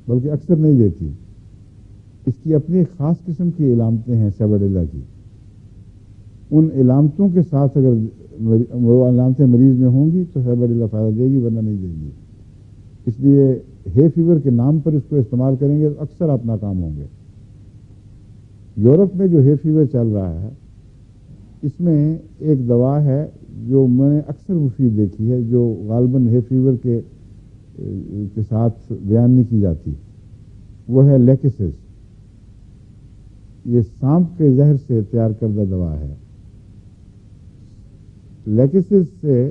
بلکہ اکثر نہیں دیتی. اس کی اپنی خاص قسم کی علامتیں ہیں سیباڈیلا کی. ان علامتوں کے ساتھ اگر وہ علامتیں مریض میں ہوں گی تو سیباڈیلا فائدہ دے گی، ورنہ نہیں دے گی. اس لیے ہے فیور کے نام پر اس کو استعمال کریں گے تو اکثر آپ ناکام ہوں گے. یورپ میں جو ہے فیور چل رہا ہے اس میں ایک دوا ہے جو میں نے اکثر مفید دیکھی ہے، جو غالباً ہے فیور کے ساتھ بیان نہیں کی جاتی، وہ ہے لیکسس. یہ سانپ کے زہر سے تیار کردہ دوا ہے. لیکسس سے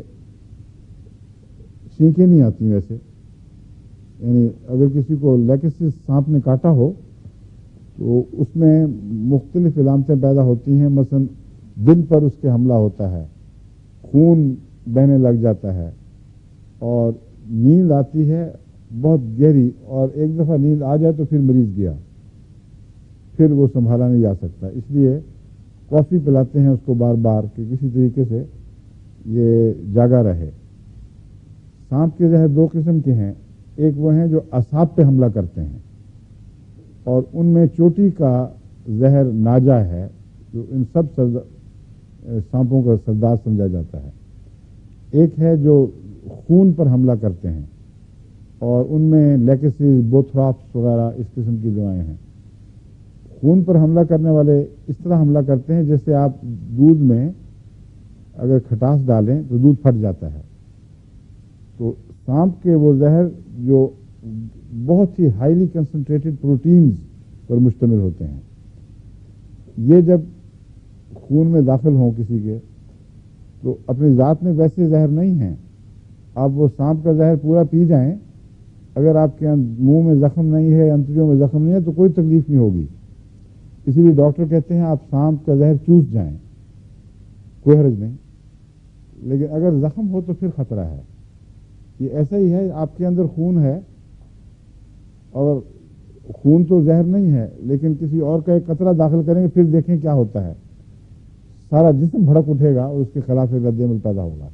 چھینکیں نہیں آتی ویسے، یعنی اگر کسی کو لیکسس سانپ نے کاٹا ہو تو اس میں مختلف علامتیں پیدا ہوتی ہیں. مثلا دل پر اس کے حملہ ہوتا ہے، خون بہنے لگ جاتا ہے، اور نیند آتی ہے بہت گہری، اور ایک دفعہ نیند آ جائے تو پھر مریض گیا، پھر وہ سنبھالا نہیں جا سکتا. اس لیے کافی پلاتے ہیں اس کو بار بار کہ کسی طریقے سے یہ جاگا رہے. سانپ کے زہر 2 قسم کے ہیں. ایک وہ ہیں جو اعصاب پہ حملہ کرتے ہیں، اور ان میں چوٹی کا زہر ناجا ہے جو ان سب سانپوں کا سردار سمجھا جاتا ہے. ایک ہے جو خون پر حملہ کرتے ہیں، اور ان میں لیکسس، بوتھراپس وغیرہ اس قسم کی دوائیں ہیں. خون پر حملہ کرنے والے اس طرح حملہ کرتے ہیں جیسے آپ دودھ میں اگر کھٹاس ڈالیں تو دودھ پھٹ جاتا ہے. تو سانپ کے وہ زہر جو بہت ہی ہائیلی کنسنٹریٹڈ پروٹینز پر مشتمل ہوتے ہیں، یہ جب خون میں داخل ہوں کسی کے تو اپنی ذات میں ویسے زہر نہیں ہیں. آپ وہ سانپ کا زہر پورا پی جائیں، اگر آپ کے منہ میں زخم نہیں ہے، انتڑیوں میں زخم نہیں ہے تو کوئی تکلیف نہیں ہوگی. اسی لیے ڈاکٹر کہتے ہیں آپ سانپ کا زہر چوس جائیں، کوئی حرج نہیں. لیکن اگر زخم ہو تو پھر خطرہ ہے. یہ ایسا ہی ہے، آپ کے اندر خون ہے اور خون تو زہر نہیں ہے، لیکن کسی اور کا ایک قطرہ داخل کریں گے، پھر دیکھیں کیا ہوتا ہے. سارا جسم بھڑک اٹھے گا اور اس کے خلاف ایک رد عمل پیدا ہوگا.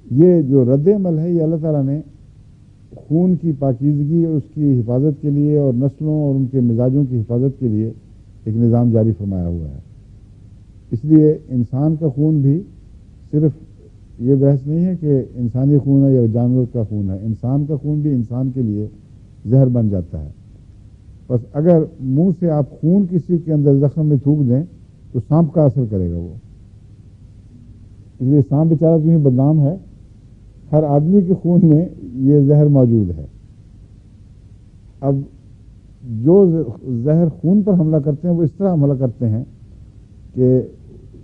یہ جو رد عمل ہے یہ اللہ تعالیٰ نے خون کی پاکیزگی اور اس کی حفاظت کے لیے اور نسلوں اور ان کے مزاجوں کی حفاظت کے لیے ایک نظام جاری فرمایا ہوا ہے. اس لیے انسان کا خون بھی صرف یہ بحث نہیں ہے کہ انسانی خون ہے یا جانور کا خون ہے، انسان کا خون بھی انسان کے لیے زہر بن جاتا ہے. بس اگر منہ سے آپ خون کسی کے اندر زخم میں تھوک دیں تو سانپ کا اثر کرے گا وہ. اس لیے سانپ بیچارہ تو بدنام ہے، ہر آدمی کے خون میں یہ زہر موجود ہے. اب جو زہر خون پر حملہ کرتے ہیں وہ اس طرح حملہ کرتے ہیں کہ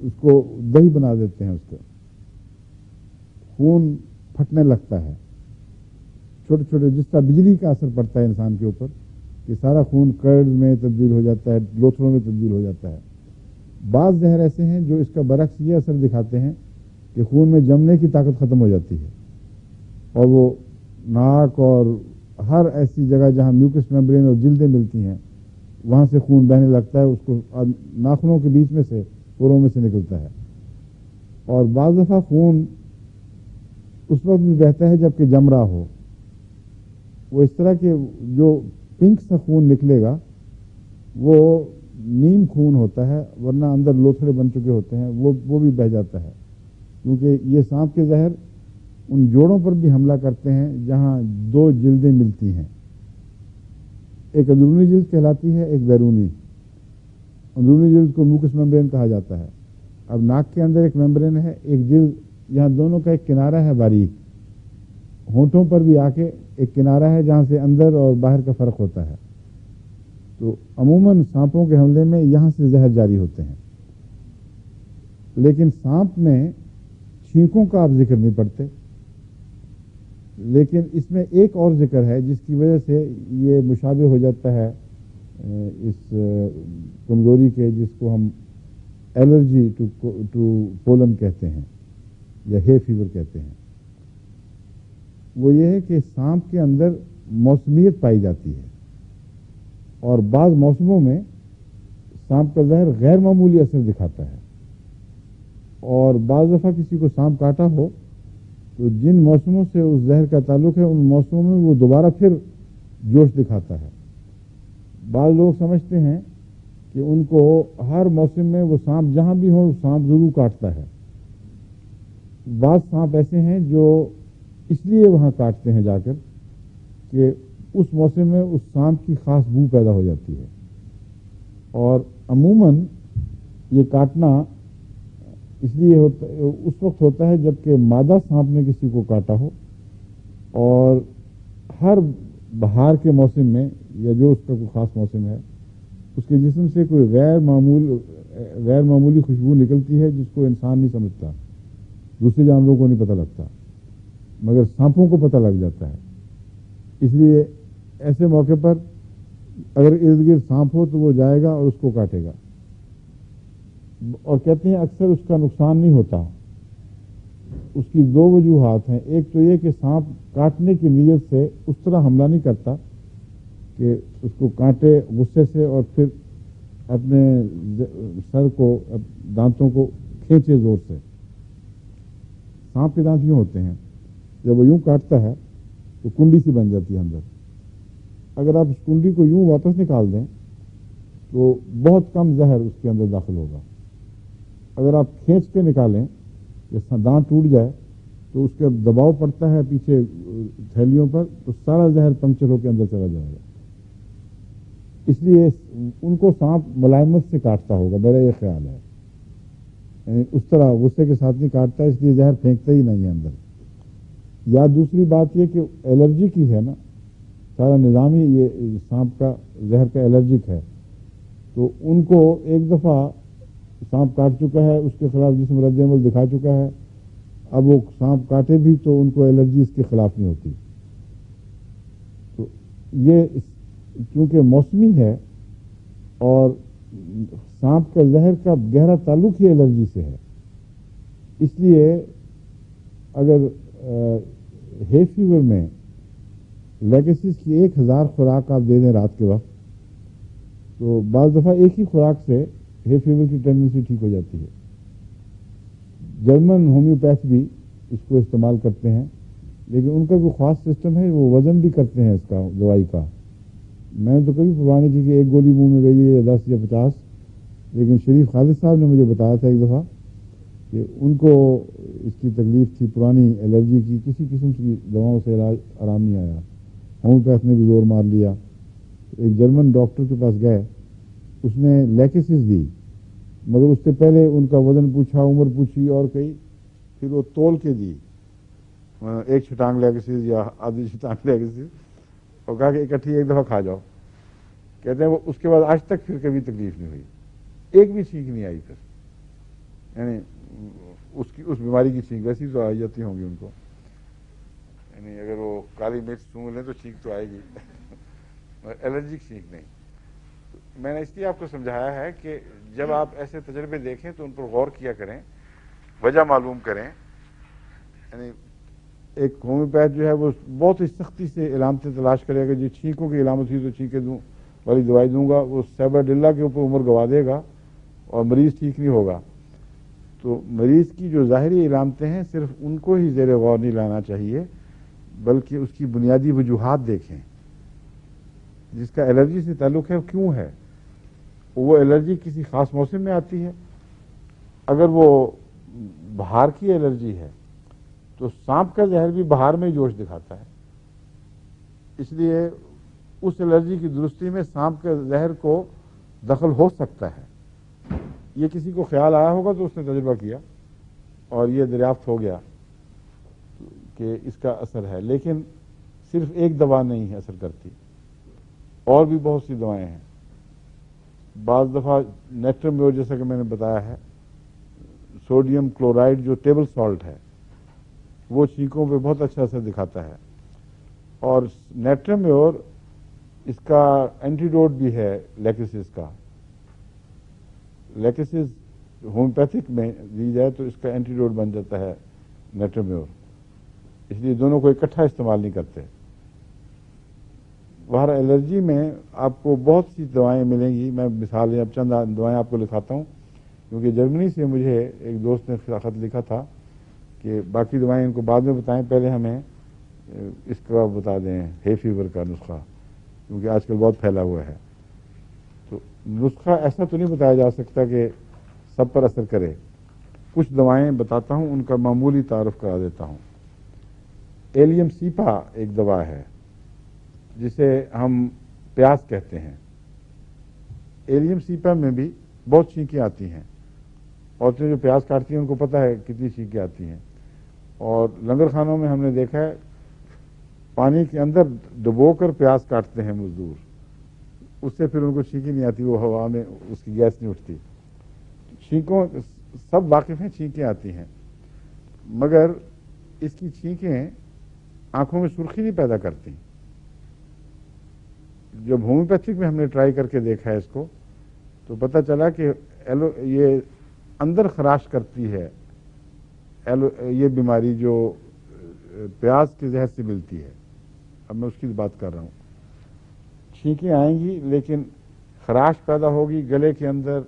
اس کو دہی بنا دیتے ہیں، اس کا خون پھٹنے لگتا ہے. چھوٹے چھوٹے جس طرح بجلی کا اثر پڑتا ہے انسان کے اوپر کہ سارا خون کرڈ میں تبدیل ہو جاتا ہے، لوتھڑوں میں تبدیل ہو جاتا ہے. بعض زہر ایسے ہیں جو اس کا برعکس یہ اثر دکھاتے ہیں کہ خون میں جمنے کی طاقت ختم ہو جاتی ہے اور وہ ناک اور ہر ایسی جگہ جہاں میوکس میمبرین اور جلدیں ملتی ہیں وہاں سے خون بہنے لگتا ہے، اس کو ناخنوں کے بیچ میں سے پوروں میں سے نکلتا ہے. اور بعض دفعہ خون اس وقت بھی بہتا ہے جب کہ جم رہا ہو. وہ اس طرح کہ جو پنک سا خون نکلے گا وہ نیم خون ہوتا ہے، ورنہ اندر لوتھڑے بن چکے ہوتے ہیں وہ بھی بہہ جاتا ہے. کیونکہ یہ سانپ کے زہر ان جوڑوں پر بھی حملہ کرتے ہیں جہاں دو جلدیں ملتی ہیں. ایک اندرونی جلد کہلاتی ہے، ایک بیرونی. اندرونی جلد کو میوکس میمبرین کہا جاتا ہے. اب ناک کے اندر ایک میمبرین ہے، ایک جلد یہاں دونوں کا ایک کنارہ ہے باریک. ہونٹوں پر بھی آ کے ایک کنارہ ہے جہاں سے اندر اور باہر کا فرق ہوتا ہے. تو عموماً سانپوں کے حملے میں یہاں سے زہر جاری ہوتے ہیں. لیکن سانپ میں چھینکوں کا آپ ذکر نہیں پڑتے. لیکن اس میں ایک اور ذکر ہے جس کی وجہ سے یہ مشابہ ہو جاتا ہے اس کمزوری کے، جس کو ہم الرجی ٹو پولن کہتے ہیں یا ہے فیور کہتے ہیں. وہ یہ ہے کہ سانپ کے اندر موسمیت پائی جاتی ہے اور بعض موسموں میں سانپ کا زہر غیر معمولی اثر دکھاتا ہے. اور بعض دفعہ کسی کو سانپ کاٹا ہو تو جن موسموں سے اس زہر کا تعلق ہے ان موسموں میں وہ دوبارہ پھر جوش دکھاتا ہے. بعض لوگ سمجھتے ہیں کہ ان کو ہر موسم میں وہ سانپ جہاں بھی ہو سانپ ضرور کاٹتا ہے. بعض سانپ ایسے ہیں جو اس لیے وہاں کاٹتے ہیں جا کر کہ اس موسم میں اس سانپ کی خاص بو پیدا ہو جاتی ہے. اور عموماً یہ کاٹنا اس لیے اس وقت ہوتا ہے جب کہ مادہ سانپ نے کسی کو کاٹا ہو اور ہر بہار کے موسم میں یا جو اس کا کوئی خاص موسم ہے اس کے جسم سے کوئی غیر معمولی خوشبو نکلتی ہے جس کو انسان نہیں سمجھتا، دوسرے جانوروں کو نہیں پتہ لگتا، مگر سانپوں کو پتہ لگ جاتا ہے. اس لیے ایسے موقع پر اگر ارد گرد سانپ ہو تو وہ جائے گا اور اس کو کاٹے گا. اور کہتے ہیں اکثر اس کا نقصان نہیں ہوتا. اس کی دو وجوہات ہیں. ایک تو یہ کہ سانپ کاٹنے کی نیت سے اس طرح حملہ نہیں کرتا کہ اس کو کاٹے غصے سے اور پھر اپنے سر کو دانتوں کو کھینچے زور سے. سانپ کے دانت یوں ہوتے ہیں، جب وہ یوں کاٹتا ہے تو کنڈی سی بن جاتی ہے اندر. اگر آپ اس کنڈی کو یوں واپس نکال دیں تو بہت کم زہر اس کے اندر داخل ہوگا. اگر آپ کھینچ کے نکالیں جیسا دانت ٹوٹ جائے تو اس کا دباؤ پڑتا ہے پیچھے تھیلیوں پر تو سارا زہر پنکچر ہو کے اندر چلا جائے گا. اس لیے ان کو سانپ ملائمت سے کاٹتا ہوگا، میرا یہ خیال ہے. یعنی اس طرح غصے کے ساتھ نہیں کاٹتا، اس لیے زہر پھینکتا ہی نہیں ہے اندر. یا دوسری بات یہ کہ الرجی کی ہے نا، سارا نظام ہی یہ سانپ کا زہر کا الرجک ہے. تو ان کو ایک دفعہ سانپ کاٹ چکا ہے، اس کے خلاف جسم رد عمل دکھا چکا ہے، اب وہ سانپ کاٹے بھی تو ان کو الرجی اس کے خلاف نہیں ہوتی. تو یہ چونکہ موسمی ہے اور سانپ کا زہر کا گہرا تعلق ہی الرجی سے ہے، اس لیے اگر ہے فیور میں لیگیسیز کی 1000 خوراک آپ دے دیں رات کے وقت تو بعض دفعہ ایک ہی خوراک سے ہے فیور کی ٹینڈنسی ٹھیک ہو جاتی ہے. جرمن ہومیوپیتھ بھی اس کو استعمال کرتے ہیں، لیکن ان کا کوئی خاص سسٹم ہے، وہ وزن بھی کرتے ہیں اس کا دوائی کا. میں نے تو کبھی پرواہ نہیں کی کہ ایک گولی منہ میں گئی ہے یا 10 یا 50، لیکن شریف خالد صاحب نے مجھے بتایا تھا ایک دفعہ کہ ان کو اس کی تکلیف تھی پرانی الرجی کی، کسی قسم کی دواؤں سے علاج آرام نہیں آیا، ہومیوپیتھ نے بھی زور مار لیا، ایک جرمن ڈاکٹر کے پاس گئے، اس نے لیکسس دی، مگر اس سے پہلے ان کا وزن پوچھا، عمر پوچھی اور کئی، پھر وہ تول کے دی، ایک چھٹانگ لیکسس یا آدھی چھٹانگ لیکسس، اور کہا کہ اکٹھی ایک دفعہ کھا جاؤ. کہتے ہیں وہ اس کے بعد آج تک پھر کبھی تکلیف نہیں ہوئی، ایک بھی چھینک نہیں آئی پھر، یعنی اس بیماری کی چھینک ویسی تو آ جاتی ہوں گی ان کو، یعنی اگر وہ کالی مرچ سونگھ لیں تو چھینک تو آئے گی الرجک چھینک نہیں. میں نے اس لیے آپ کو سمجھایا ہے کہ جب آپ ایسے تجربے دیکھیں تو ان پر غور کیا کریں، وجہ معلوم کریں. یعنی ایک ہومیوپیتھ جو ہے وہ بہت ہی سختی سے علامتیں تلاش کرے گا، جو چھینکوں کی علامت ہوئی تو چھینکیں دوں والی دوائی دوں گا، وہ سیباڈیلا کے اوپر عمر گوا دے گا اور مریض ٹھیک نہیں ہوگا. تو مریض کی جو ظاہری علامتیں ہیں صرف ان کو ہی زیر غور نہیں لانا چاہیے، بلکہ اس کی بنیادی وجوہات دیکھیں. جس کا الرجی سے تعلق ہے کیوں ہے، وہ الرجی کسی خاص موسم میں آتی ہے. اگر وہ بہار کی الرجی ہے تو سانپ کا زہر بھی بہار میں جوش دکھاتا ہے، اس لیے اس الرجی کی درستی میں سانپ کے زہر کو دخل ہو سکتا ہے. یہ کسی کو خیال آیا ہوگا تو اس نے تجربہ کیا اور یہ دریافت ہو گیا کہ اس کا اثر ہے، لیکن صرف ایک دوا نہیں ہے اثر کرتی، اور بھی بہت سی دوائیں ہیں. بعض دفعہ نیٹرمیور جیسا کہ میں نے بتایا ہے، سوڈیم کلورائڈ جو ٹیبل سالٹ ہے وہ چھینکوں پہ بہت اچھا اثر دکھاتا ہے. اور نیٹرمیور اس کا اینٹیڈوٹ بھی ہے لیکسس کا. لیکسس ہومیوپیتھک میں دی جائے تو اس کا اینٹیڈوٹ بن جاتا ہے نیٹرمیور، اس لیے دونوں کو اکٹھا استعمال نہیں کرتے. باہر الرجی میں آپ کو بہت سی دوائیں ملیں گی، میں مثال اب چند دوائیں آپ کو لکھاتا ہوں، کیونکہ جرمنی سے مجھے ایک دوست نے خط لکھا تھا کہ باقی دوائیں ان کو بعد میں بتائیں، پہلے ہمیں اس کا بتا دیں ہے فیور کا نسخہ، کیونکہ آج کل بہت پھیلا ہوا ہے. تو نسخہ ایسا تو نہیں بتایا جا سکتا کہ سب پر اثر کرے. کچھ دوائیں بتاتا ہوں، ان کا معمولی تعارف کرا دیتا ہوں. ایلیم سیپا ایک دوا ہے جسے ہم پیاس کہتے ہیں. ایلیم سیپا میں بھی بہت چھینکیں آتی ہیں، عورتیں جو پیاس کاٹتی ہیں ان کو پتہ ہے کتنی چھینکیں آتی ہیں، اور لنگر خانوں میں ہم نے دیکھا ہے پانی کے اندر ڈبو کر پیاس کاٹتے ہیں مزدور، اس سے پھر ان کو چھینکیں نہیں آتی، وہ ہوا میں اس کی گیس نہیں اٹھتی. چھینکوں سب واقف ہیں چھینکیں آتی ہیں، مگر اس کی چھینکیں آنکھوں میں سرخی نہیں پیدا کرتی. جب ہومیوپیتھک میں ہم نے ٹرائی کر کے دیکھا ہے اس کو تو پتہ چلا کہ یہ اندر خراش کرتی ہے، یہ بیماری جو پیاز کے زہر سے ملتی ہے. اب میں اس کی بات کر رہا ہوں. چھینکیں آئیں گی لیکن خراش پیدا ہوگی گلے کے اندر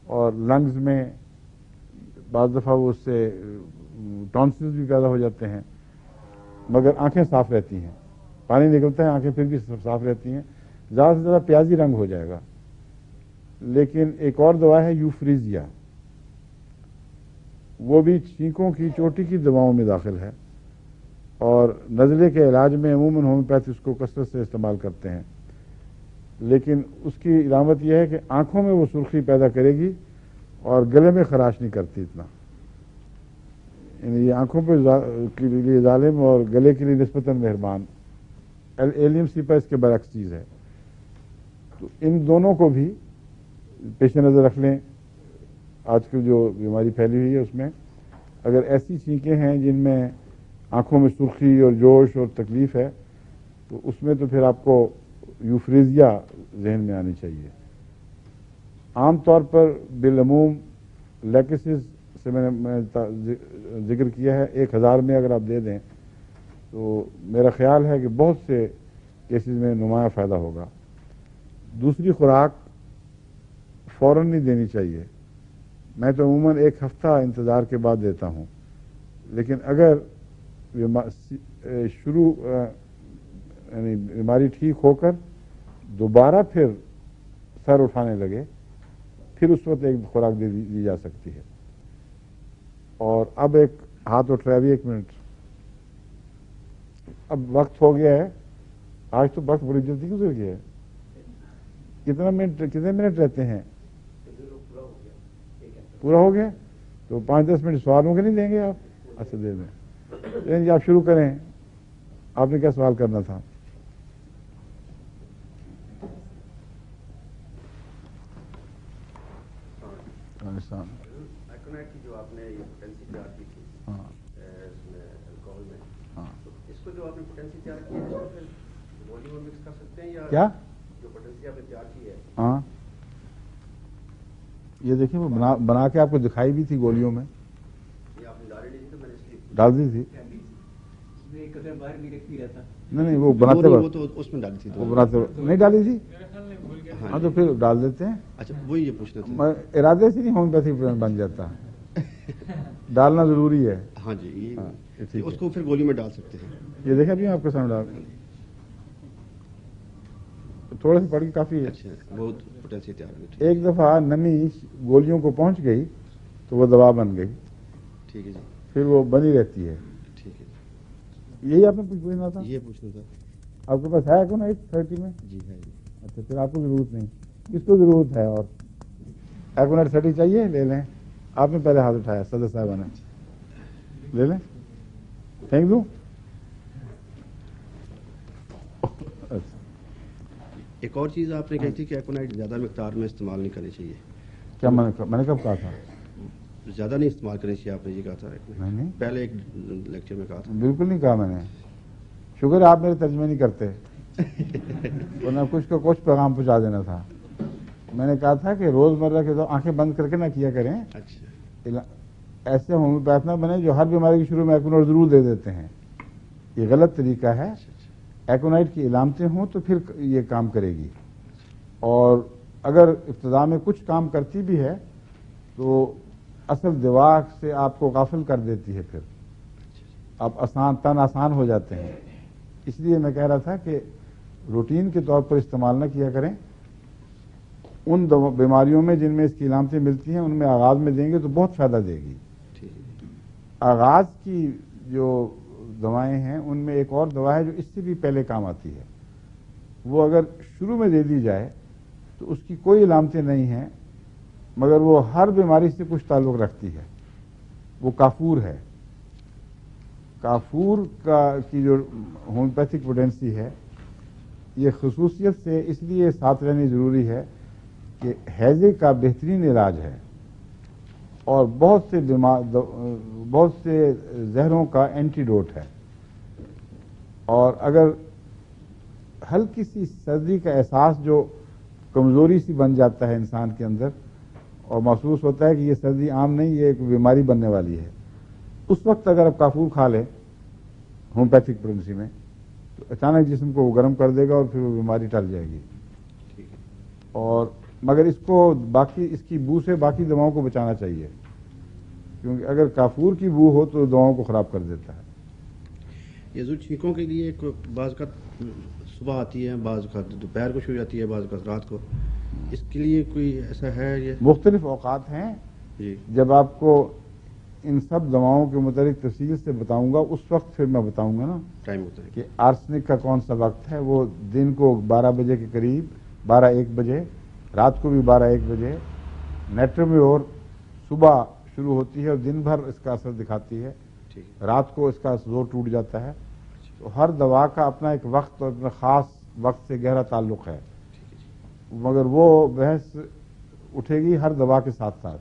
اور لنگز میں، بعض دفعہ وہ اس سے ٹانسلز بھی پیدا ہو جاتے ہیں، مگر آنکھیں صاف رہتی ہیں، پانی نکلتا ہے آنکھیں پھر بھی صاف رہتی ہیں، زیادہ سے زیادہ پیازی رنگ ہو جائے گا. لیکن ایک اور دوا ہے یوفریزیا، وہ بھی چھینکوں کی چوٹی کی دواؤں میں داخل ہے، اور نزلے کے علاج میں عموماً ہومیوپیتھ اس کو کثرت سے استعمال کرتے ہیں. لیکن اس کی علامت یہ ہے کہ آنکھوں میں وہ سرخی پیدا کرے گی اور گلے میں خراش نہیں کرتی اتنا. یعنی یہ آنکھوں کے لیے ظالم اور گلے کے لیے نسبتاً مہربان. ایلیم سیپا اس کے برعکس چیز ہے. تو ان دونوں کو بھی پیش نظر رکھ لیں. آج کل جو بیماری پھیلی ہوئی ہے اس میں اگر ایسی چھینکیں ہیں جن میں آنکھوں میں سرخی اور جوش اور تکلیف ہے تو اس میں تو پھر آپ کو یوفریزیا ذہن میں آنی چاہیے. عام طور پر بالعموم لیکسس سے میں نے ذکر کیا ہے 1000 میں اگر آپ دے دیں تو میرا خیال ہے کہ بہت سے کیسز میں نمایاں فائدہ ہوگا. دوسری خوراک فوراً نہیں دینی چاہیے. میں تو عموماً 1 ہفتہ انتظار کے بعد دیتا ہوں، لیکن اگر یعنی بیماری ٹھیک ہو کر دوبارہ پھر سر اٹھانے لگے پھر اس وقت ایک خوراک دے دی جا سکتی ہے. اور اب ایک ہاتھ اٹھ رہا ہے ابھی، 1 منٹ. اب وقت ہو گیا ہے، آج تو وقت بڑی جلدی گزر گیا ہے. کتنے منٹ رہتے ہیں؟ پورا ہو گیا. تو 5-10 منٹ سوالوں کے نہیں دیں گے آپ؟ اچھا دے دیں. آپ شروع کریں. آپ نے کیا سوال کرنا تھا؟ جو آپ نے یہ پوٹینسی تیار کی تھی اس میں الکوہل میں، اس کو جو آپ نے پوٹینسی تیار کی ہے اس کو پھر گولیوں میں مکس کر سکتے ہیں یا کیا جو پوٹینسی آپ نے تیار کی ہے؟ ہاں یہ دیکھیں وہ بنا کے آپ کو دکھائی بھی تھی گولیوں میں. یہ آپ نے ڈالی نہیں تھی تو میں نے اس لیے ڈال دی تھی. باہر نہیں رکھتی رہتا. نہیں وہ بناتے وہ وقت تو اس میں ڈالی تھی وہ بناتے وقت نہیں ڈالی تھی. ہاں تو پھر ڈال دیتے ہیں. اچھا وہی یہ پوچھنا تھا. ارادے سے نہیں ہومیوپیتھی بن جاتا، ڈالنا ضروری ہے. ہاں جی ٹھیک اس ہے. کو پھر گولی میں ڈال سکتے ہیں. یہ دیکھیں ابھی آپ کے سامنے ڈال تھوڑا سا پڑ کے کافی ہے. اچھا بہت پوٹینسی تیار ہوئی. ایک دفعہ نمی گولیوں کو پہنچ گئی تو وہ دوا بن گئی. ٹھیک ہے جی. پھر وہ بنی رہتی ہے. ٹھیک ہے یہی آپ نے پوچھنا تھا. یہ پوچھنا تھا. آپ کے پاس ہے کون 30 میں؟ جی ہے جی. اچھا پھر آپ کو ضرورت نہیں. کس کو ضرورت ہے؟ اور ایکونیٹ 30 چاہیے؟ لے لیں. آپ نے پہلے ہاتھ اٹھایا، صدر صاحبہ نے. لے لیں. پھینک دوں؟ ایک اور چیز آپ نے کہی تھی کہ ایکونائٹ زیادہ مقدار میں استعمال نہیں کرنی چاہیے. کیا میں نے کب کہا تھا؟ زیادہ نہیں استعمال کرنی چاہیے آپ نے یہ کہا تھا. نہیں پہلے ایک لیکچر میں کہا تھا. بالکل نہیں کہا میں نے. شکر ہے آپ میرے ترجمے نہیں کرتے ورنہ کچھ کا کچھ پیغام پہنچا دینا تھا. میں نے کہا تھا کہ روزمرہ کے تو آنکھیں بند کر کے نہ کیا کریں. اچھا ایسے ہومیوپیتھ نہ بنے جو ہر بیماری کے شروع میں ایکونائٹ ضرور دے دیتے ہیں. یہ غلط طریقہ ہے. ایکونائٹ کی علامتیں ہوں تو پھر یہ کام کرے گی، اور اگر ابتدا میں کچھ کام کرتی بھی ہے تو اصل دوا سے آپ کو غافل کر دیتی ہے. پھر آپ آسان ہو جاتے ہیں. اس لیے میں کہہ رہا تھا کہ روٹین کے طور پر استعمال نہ کیا کریں. ان بیماریوں میں جن میں اس کی علامتیں ملتی ہیں ان میں آغاز میں دیں گے تو بہت فائدہ دے گی. آغاز کی جو دوائیں ہیں ان میں ایک اور دوا ہے جو اس سے بھی پہلے کام آتی ہے. وہ اگر شروع میں دے دی جائے تو اس کی کوئی علامتیں نہیں ہیں مگر وہ ہر بیماری سے کچھ تعلق رکھتی ہے. وہ کافور ہے. کافور کی جو ہومیوپیتھک پوٹینسی ہے یہ خصوصیت سے اس لیے ساتھ رہنی ضروری ہے کہ ہیضے کا بہترین علاج ہے اور بہت سے زہروں کا اینٹیڈوٹ ہے. اور اگر ہلکی سی سردی کا احساس جو کمزوری سی بن جاتا ہے انسان کے اندر اور محسوس ہوتا ہے کہ یہ سردی عام نہیں، یہ ایک بیماری بننے والی ہے، اس وقت اگر آپ کافور کھا لیں ہومیوپیتھک پوٹینسی میں تو اچانک جسم کو وہ گرم کر دے گا اور پھر وہ بیماری ٹل جائے گی. اور مگر اس کی بو سے باقی دواؤں کو بچانا چاہیے، کیونکہ اگر کافور کی بو ہو تو دواؤں کو خراب کر دیتا ہے. یہ جو چھینکوں کے لیے ایک بعض کا صبح آتی ہے، بعض کا دوپہر کو شروع جاتی ہے، بعض کا رات کو، اس کے لیے کوئی ایسا ہے؟ یہ مختلف اوقات ہیں. جی جب آپ کو ان سب دواؤں کے متعلق تفصیل سے بتاؤں گا اس وقت پھر میں بتاؤں گا نا ٹائم ہوتا ہے کہ آرسنک کا کون سا وقت ہے. وہ دن کو 12 بجے کے قریب، 12-1 بجے، رات کو بھی 12-1 بجے. نیٹرمیور صبح شروع ہوتی ہے اور دن بھر اس کا اثر دکھاتی ہے، رات کو اس کا زور ٹوٹ جاتا ہے. تو ہر دوا کا اپنا ایک وقت اور اپنا خاص وقت سے گہرا تعلق ہے، مگر وہ بحث اٹھے گی ہر دوا کے ساتھ ساتھ.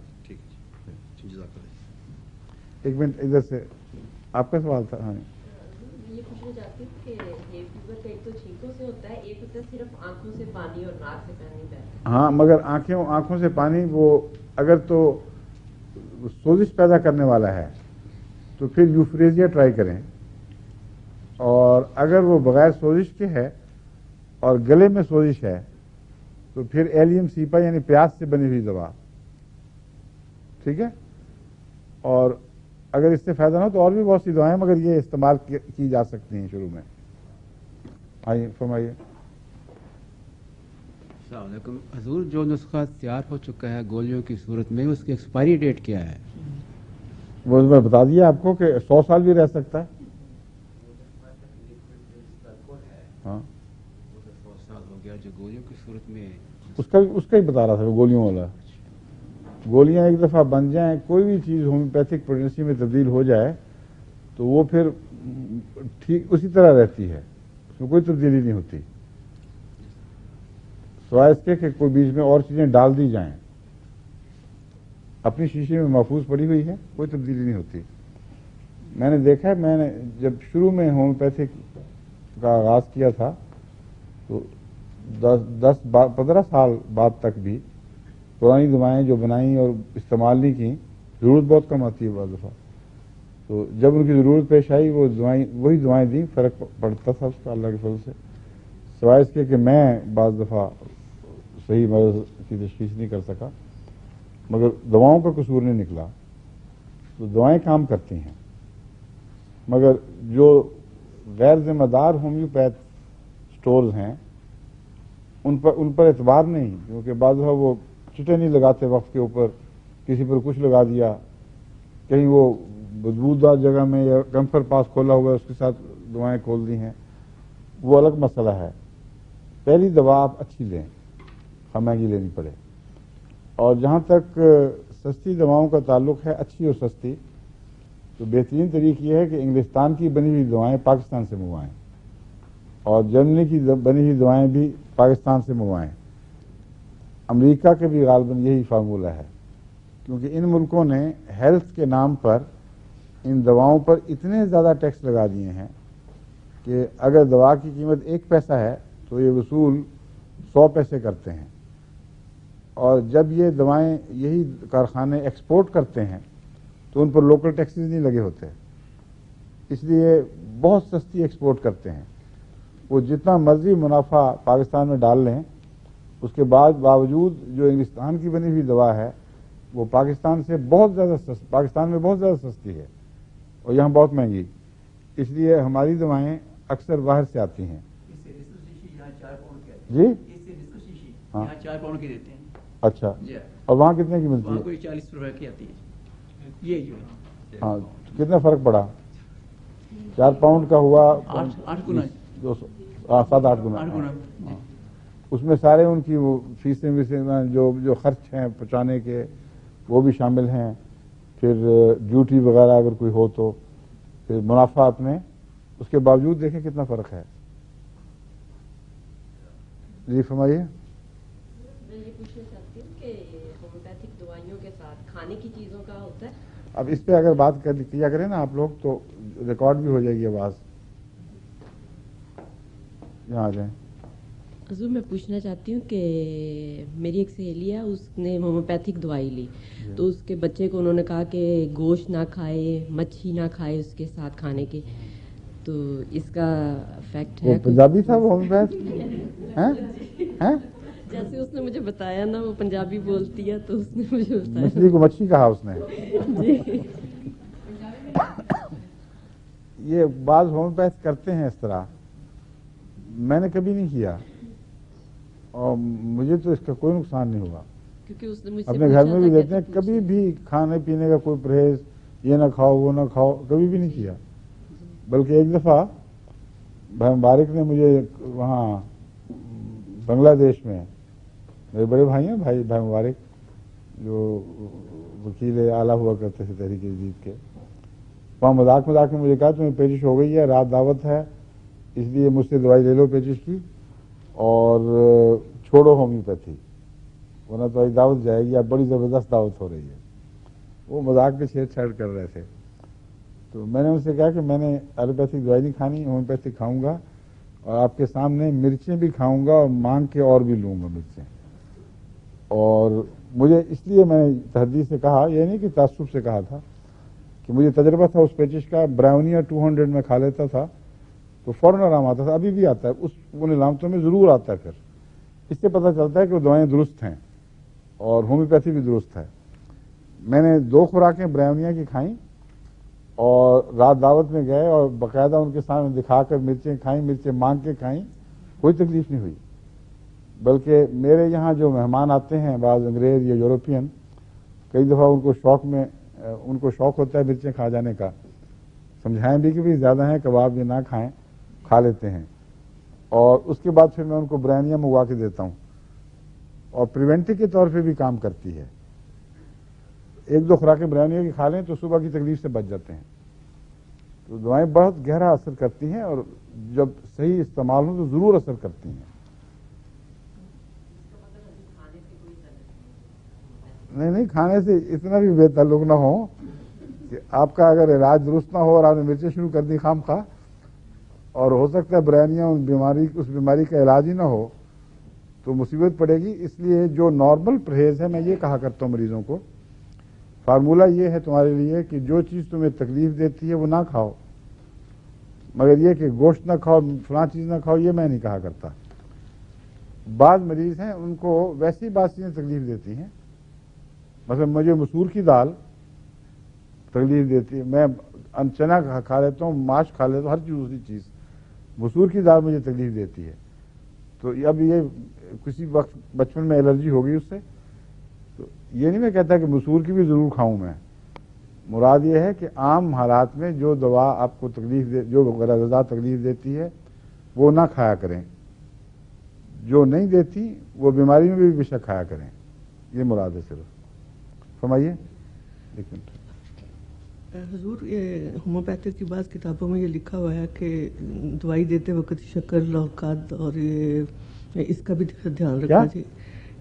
ایک منٹ ادھر سے آپ کا سوال تھا. ہاں یہ پوچھنا چاہتی ہوں کہ یہ فیور کا ایک تو چھینکوں سے ہوتا ہے، ایک ہوتا ہے صرف آنکھوں سے پانی اور ناک سے پانی بہتا ہے. ہاں مگر آنکھوں سے پانی وہ اگر تو سوزش پیدا کرنے والا ہے تو پھر یوفریزیا ٹرائی کریں، اور اگر وہ بغیر سوزش کے ہے اور گلے میں سوزش ہے تو پھر ایلیم سیپا یعنی پیاز سے بنی ہوئی دوا. ٹھیک ہے. اور اگر اس سے فائدہ نہ ہو تو اور بھی بہت سی دوائیں مگر یہ استعمال کی جا سکتی ہیں شروع میں. آئیے فرمائیے. السلام علیکم حضور. جو نسخہ تیار ہو چکا ہے گولیوں کی صورت میں اس کی ایکسپائری ڈیٹ کیا ہے؟ وہ میں بتا دیا آپ کو کہ 100 سال بھی رہ سکتا ہے. ہاں 100 سال ہو گیا جو گولیوں کی صورت میں. اس کا ہی بتا رہا تھا گولیوں والا. گولیاں ایک دفعہ بن جائیں, کوئی بھی چیز ہومیوپیتھک پوٹینسی میں تبدیل ہو جائے تو وہ پھر ٹھیک اسی طرح رہتی ہے, اس میں کوئی تبدیلی نہیں ہوتی, سوائے اس کے کہ کوئی بیچ میں اور چیزیں ڈال دی جائیں. اپنی شیشے میں محفوظ پڑی ہوئی ہے, کوئی تبدیلی نہیں ہوتی. میں نے دیکھا ہے, میں نے جب شروع میں ہومیوپیتھک کا آغاز کیا تھا تو 10-15 سال بعد تک بھی پرانی دوائیں جو بنائیں اور استعمال نہیں کیں, ضرورت بہت کم آتی ہے بعض دفعہ, تو جب ان کی ضرورت پیش آئی وہ دوائیں وہی دوائیں دیں, فرق پڑتا تھا اس کا اللہ کے فضل سے. سوائے اس کے کہ میں بعض دفعہ صحیح مرض کی تشخیص نہیں کر سکا, مگر دواؤں کا قصور نہیں نکلا. تو دوائیں کام کرتی ہیں, مگر جو غیر ذمہ دار ہومیوپیتھ سٹورز ہیں ان پر اعتبار نہیں, کیونکہ بعض دفعہ وہ چٹے نہیں لگاتے وقت کے اوپر, کسی پر کچھ لگا دیا, کہیں وہ بدبودار جگہ میں یا کمفر پاس کھولا ہوا ہے اس کے ساتھ دوائیں کھول دی ہیں, وہ الگ مسئلہ ہے. پہلی دوا آپ اچھی لیں, مہنگی لینی پڑے. اور جہاں تک سستی دواؤں کا تعلق ہے, اچھی اور سستی, تو بہترین طریقہ یہ ہے کہ انگلستان کی بنی ہوئی دوائیں پاکستان سے منگوائیں, اور جرمنی کی بنی ہوئی دوائیں بھی پاکستان سے منگوائیں. امریکہ کے بھی غالباً یہی فارمولہ ہے, کیونکہ ان ملکوں نے ہیلتھ کے نام پر ان دواؤں پر اتنے زیادہ ٹیکس لگا دیے ہیں کہ اگر دوا کی قیمت 1 پیسہ ہے تو یہ وصول 100 پیسے کرتے ہیں. اور جب یہ دوائیں یہی کارخانے ایکسپورٹ کرتے ہیں تو ان پر لوکل ٹیکسز نہیں لگے ہوتے, اس لیے بہت سستی ایکسپورٹ کرتے ہیں. وہ جتنا مرضی منافع پاکستان میں ڈال لیں, اس کے باوجود جو انگلستان کی بنی ہوئی دوا ہے وہ پاکستان میں بہت زیادہ سستی ہے اور یہاں بہت مہنگی. اس لیے ہماری دوائیں اکثر باہر سے آتی ہیں. جی ہاں 4 پاؤنڈ کی دیتے ہیں. اچھا, اور وہاں کتنے کی ملتی ہے؟ کوئی 40 روپے کی آتی ہے. یہ جو ہاں, کتنا فرق پڑا؟ 4 پاؤنڈ کا ہوا 8 گنا, 7-8 گنا. اس میں سارے ان کی وہ فیسیں ویسیں جو خرچ ہیں پہنچانے کے وہ بھی شامل ہیں, پھر ڈیوٹی وغیرہ اگر کوئی ہو تو پھر منافع اپنے, اس کے باوجود دیکھیں کتنا فرق ہے. جی فرمائیے. میں یہ پوچھنا چاہتی ہوں کہ ہومیوپیتھک دوائیوں کے ساتھ کھانے کی چیزوں کا ہوتا ہے. اب اس پہ اگر بات کیا کریں نا آپ لوگ تو ریکارڈ بھی ہو جائے گی آواز. یہاں آ جائیں. حضور میں پوچھنا چاہتی ہوں کہ میری ایک سہیلی ہے, اس نے ہومیوپیتھک دوائی لی تو اس کے بچے کو انہوں نے کہا کہ گوشت نہ کھائے, مچھی نہ کھائے اس کے ساتھ کھانے کے, تو اس کا افیکٹ ہے؟ پنجابی تھا وہ ہومیوپیتھ ہیں؟ جیسے اس نے مجھے بتایا نا, وہ پنجابی بولتی ہے تو اس نے مجھے بتایا. مچھلی کو مچھی کہا اس نے. یہ بعض ہومیوپیتھ کرتے ہیں اس طرح, میں نے کبھی نہیں کیا اور مجھے تو اس کا کوئی نقصان نہیں ہوا. کیونکہ اس نے مجھ سے اپنے گھر میں بھی دیتے ہیں, کبھی بھی کھانے پینے کا کوئی پرہیز, یہ نہ کھاؤ وہ نہ کھاؤ, کبھی بھی نہیں کیا. بلکہ ایک دفعہ بھائی مبارک نے مجھے وہاں بنگلہ دیش میں, میرے بڑے بھائی ہیں بھائی مبارک جو وکیل اعلیٰ ہوا کرتے تھے تحریک جدید کے, وہاں مذاق میں مجھے کہا تمہیں پیچش ہو گئی ہے, رات دعوت ہے, اس لیے مجھ سے دوائی لے لو پیچش کی اور چھوڑو ہومیوپیتھی, ورنہ تمہاری دعوت جائے گی. اب بڑی زبردست دعوت ہو رہی ہے. وہ مذاق میں چھیڑ چھاڑ کر رہے تھے. تو میں نے ان سے کہا کہ میں نے ایلوپیتھک دوائی نہیں کھانی, ہومیوپیتھک کھاؤں گا, اور آپ کے سامنے مرچیں بھی کھاؤں گا اور مانگ کے اور بھی لوں گا مرچیں. اور مجھے اس لیے میں نے تحدید سے کہا, یہ نہیں کہ تعصب سے کہا تھا, کہ مجھے تجربہ تھا اس پیچش کا. براؤنیا 200 میں کھا لیتا تھا تو فوراً آرام آتا تھا, ابھی بھی آتا ہے, ان علامتوں میں ضرور آتا ہے. پھر اس سے پتہ چلتا ہے کہ وہ دوائیں درست ہیں اور ہومیوپیتھی بھی درست ہے. میں نے 2 خوراکیں براؤنیا کی کھائیں اور رات دعوت میں گئے اور باقاعدہ ان کے سامنے دکھا کر مرچیں کھائیں, مرچیں مانگ کے کھائیں, کوئی تکلیف نہیں ہوئی. بلکہ میرے یہاں جو مہمان آتے ہیں بعض انگریز یا یورپین، کئی دفعہ ان کو شوق ہوتا ہے مرچیں کھا جانے کا، سمجھائیں بھی کہ بھی زیادہ ہیں کباب یہ نہ کھائیں، کھا لیتے ہیں، اور اس کے بعد پھر میں ان کو برانیاں منگوا کے دیتا ہوں، اور پریونٹو کے طور پہ بھی کام کرتی ہے۔ 1-2 خوراکیں برانیوں کی کھا لیں تو صبح کی تکلیف سے بچ جاتے ہیں۔ تو دوائیں بہت گہرا اثر کرتی ہیں، اور جب صحیح استعمال ہوں تو ضرور اثر کرتی ہیں۔ نہیں، کھانے سے اتنا بھی بے تعلق نہ ہو کہ آپ کا اگر علاج درست نہ ہو اور آپ نے مرچیں شروع کر دی خام خواہ، اور ہو سکتا ہے برانیاں اس بیماری کا علاج ہی نہ ہو تو مصیبت پڑے گی۔ اس لیے جو نارمل پرہیز ہے، میں یہ کہا کرتا ہوں مریضوں کو، فارمولہ یہ ہے تمہارے لیے کہ جو چیز تمہیں تکلیف دیتی ہے وہ نہ کھاؤ، مگر یہ کہ گوشت نہ کھاؤ، فلاں چیز نہ کھاؤ، یہ میں نہیں کہا کرتا۔ بعض مریض ہیں ان کو ویسی بات چیزیں تکلیف دیتی ہیں، مثلا مجھے مسور کی دال تکلیف دیتی ہے، میں چنا کھا لیتا ہوں، ماش کھا لیتا ہوں، ہر چیز دوسری چیز، مسور کی دال مجھے تکلیف دیتی ہے، تو اب یہ کسی وقت بچپن میں الرجی ہو گئی اس سے، تو یہ نہیں میں کہتا کہ مسور کی بھی ضرور کھاؤں میں، مراد یہ ہے کہ عام حالات میں جو دوا آپ کو جو غذا تکلیف دیتی ہے وہ نہ کھایا کریں، جو نہیں دیتی وہ بیماری میں بھی بے شک کھایا کریں، یہ مراد ہے صرف۔ فرمائیے۔ ایک منٹ۔ حضور، یہ ہومیوپیتھک کی بعض کتابوں میں یہ لکھا ہوا ہے کہ دوائی دیتے وقت شکر، لوکاد اور اس کا بھی دھیان رکھنا چاہیے،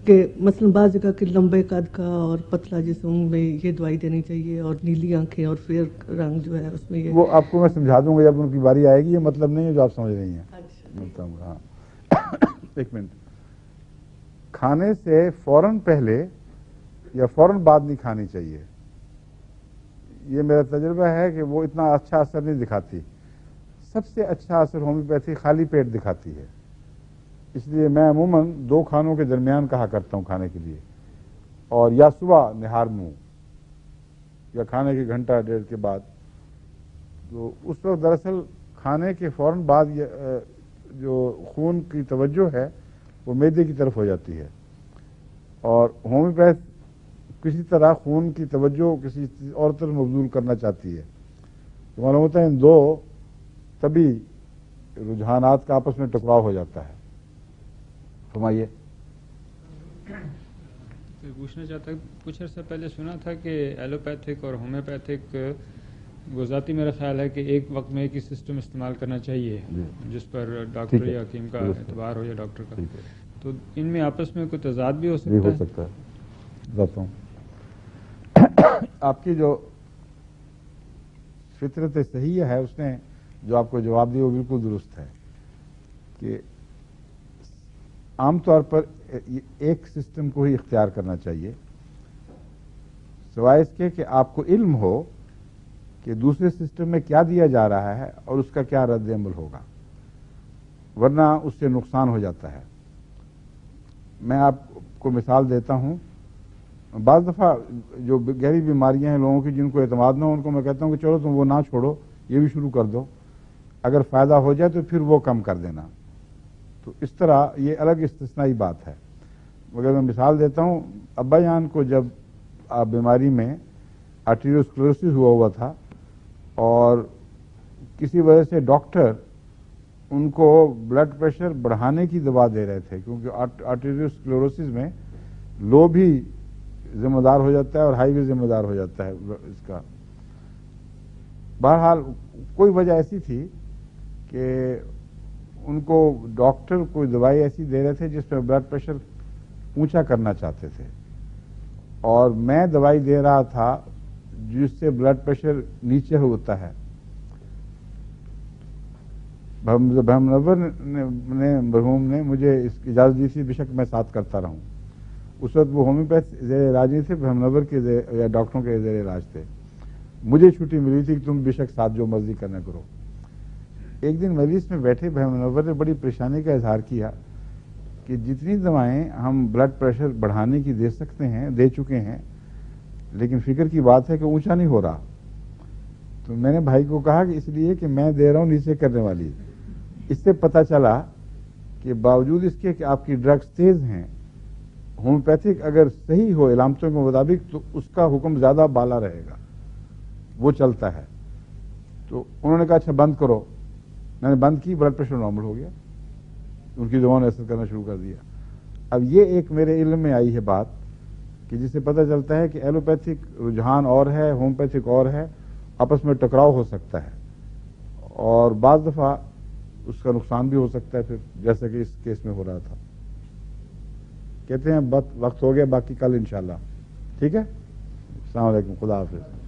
کہ مثلا بعض جگہ کہ لمبے قد کا اور پتلا جسم میں یہ دوائی دینی چاہیے، اور نیلی آنکھیں اور فیئر رنگ جو ہے اس میں یہ، وہ آپ کو میں سمجھا دوں گا جب ان کی باری آئے گی، یہ مطلب نہیں ہے جو آپ سمجھ رہی ہیں۔ ہاں، ایک منٹ۔ کھانے سے فوراً پہلے یا فوراً بعد نہیں کھانی چاہیے، یہ میرا تجربہ ہے کہ وہ اتنا اچھا اثر نہیں دکھاتی۔ سب سے اچھا اثر ہومیوپیتھی خالی پیٹ دکھاتی ہے، اس لیے میں عموماً 2 کھانوں کے درمیان کہا کرتا ہوں کھانے کے لیے، اور یا صبح نہار منہ یا کھانے کے گھنٹہ 1.5 کے بعد، تو اس وقت دراصل کھانے کے فوراً بعد جو خون کی توجہ ہے وہ معدے کی طرف ہو جاتی ہے، اور ہومیوپیتھ کسی طرح خون کی توجہ کسی اور طرف مبذول کرنا چاہتی ہے، تو معلوم ہوتا ہے ان 2 طبی رجحانات کا آپس میں ٹکراؤ ہو جاتا ہے۔ فرمائیے۔ پوچھنا چاہتا کچھ عرصہ پہلے سنا تھا کہ ایلوپیتھک اور ہومیوپیتھک وہ ذاتی میرا خیال ہے کہ ایک وقت میں ایک ہی سسٹم استعمال کرنا چاہیے، جس پر ڈاکٹر یا حکیم کا اعتبار ہو یا ڈاکٹر کا، تو ان میں آپس میں کوئی تضاد بھی ہو سکتا ہے؟ بتاتا ہوں، آپ کی جو فطرت صحیح ہے اس نے جو آپ کو جواب دیا وہ بالکل درست ہے، کہ عام طور پر ایک سسٹم کو ہی اختیار کرنا چاہیے، سوائے اس کے کہ آپ کو علم ہو کہ دوسرے سسٹم میں کیا دیا جا رہا ہے اور اس کا کیا رد عمل ہوگا، ورنہ اس سے نقصان ہو جاتا ہے۔ میں آپ کو مثال دیتا ہوں، بعض دفعہ جو گہری بیماریاں ہیں لوگوں کی جن کو اعتماد نہ ہو، ان کو میں کہتا ہوں کہ چلو تم وہ نہ چھوڑو، یہ بھی شروع کر دو، اگر فائدہ ہو جائے تو پھر وہ کم کر دینا، تو اس طرح یہ الگ استثنائی بات ہے۔ مگر میں مثال دیتا ہوں، ابا جان کو جب بیماری میں آرٹیریوسکلروسس ہوا تھا، اور کسی وجہ سے ڈاکٹر ان کو بلڈ پریشر بڑھانے کی دوا دے رہے تھے، کیونکہ آرٹیریوسکلروسس میں لو بھی ذمہ دار ہو جاتا ہے اور ہائی بھی ذمہ دار ہو جاتا ہے اس کا۔ بہرحال کوئی وجہ ایسی تھی کہ ان کو ڈاکٹر کوئی دوائی ایسی دے رہے تھے جس میں بلڈ پریشر اونچا کرنا چاہتے تھے، اور میں دوائی دے رہا تھا جس سے بلڈ پریشر نیچے ہوتا ہے۔ منور نے مرحوم نے مجھے اس کی اجازت دی تھی، بے شک میں ساتھ کرتا رہوں۔ اس وقت وہ ہومیوپیتھ زیر علاج نہیں تھے، منور کے یا ڈاکٹروں کے زیر علاج تھے، مجھے چھٹی ملی تھی کہ تم بے شک ساتھ جو مرضی کرنا کرو۔ ایک دن مجلس میں بیٹھے منور نے بڑی پریشانی کا اظہار کیا کہ جتنی دوائیں ہم بلڈ پریشر بڑھانے کی دے سکتے ہیں دے چکے ہیں، لیکن فکر کی بات ہے کہ اونچا نہیں ہو رہا۔ تو میں نے بھائی کو کہا کہ اس لیے کہ میں دے رہا ہوں نیچے کرنے والی۔ اس سے پتہ چلا کہ باوجود اس کے کہ آپ کی ڈرگس تیز ہیں، ہومیوپیتھک اگر صحیح ہو علامتوں کے مطابق تو اس کا حکم زیادہ بالا رہے گا، وہ چلتا ہے. تو انہوں نے کہا اچھا بند کرو، میں نے بند کی، بلڈ پریشر نارمل ہو گیا، ان کی دواؤں نے اثر کرنا شروع کر دیا. اب یہ ایک میرے علم میں آئی ہے بات کہ جس سے پتہ چلتا ہے کہ ایلوپیتھک رجحان اور ہے، ہومیوپیتھک اور ہے، آپس میں ٹکراؤ ہو سکتا ہے اور بعض دفعہ اس کا نقصان بھی ہو سکتا ہے، پھر جیسا کہ اس کیس میں ہو رہا تھا. کہتے ہیں وقت ہو گیا، باقی کل انشاءاللہ. ٹھیک ہے، السلام علیکم، خدا حافظ.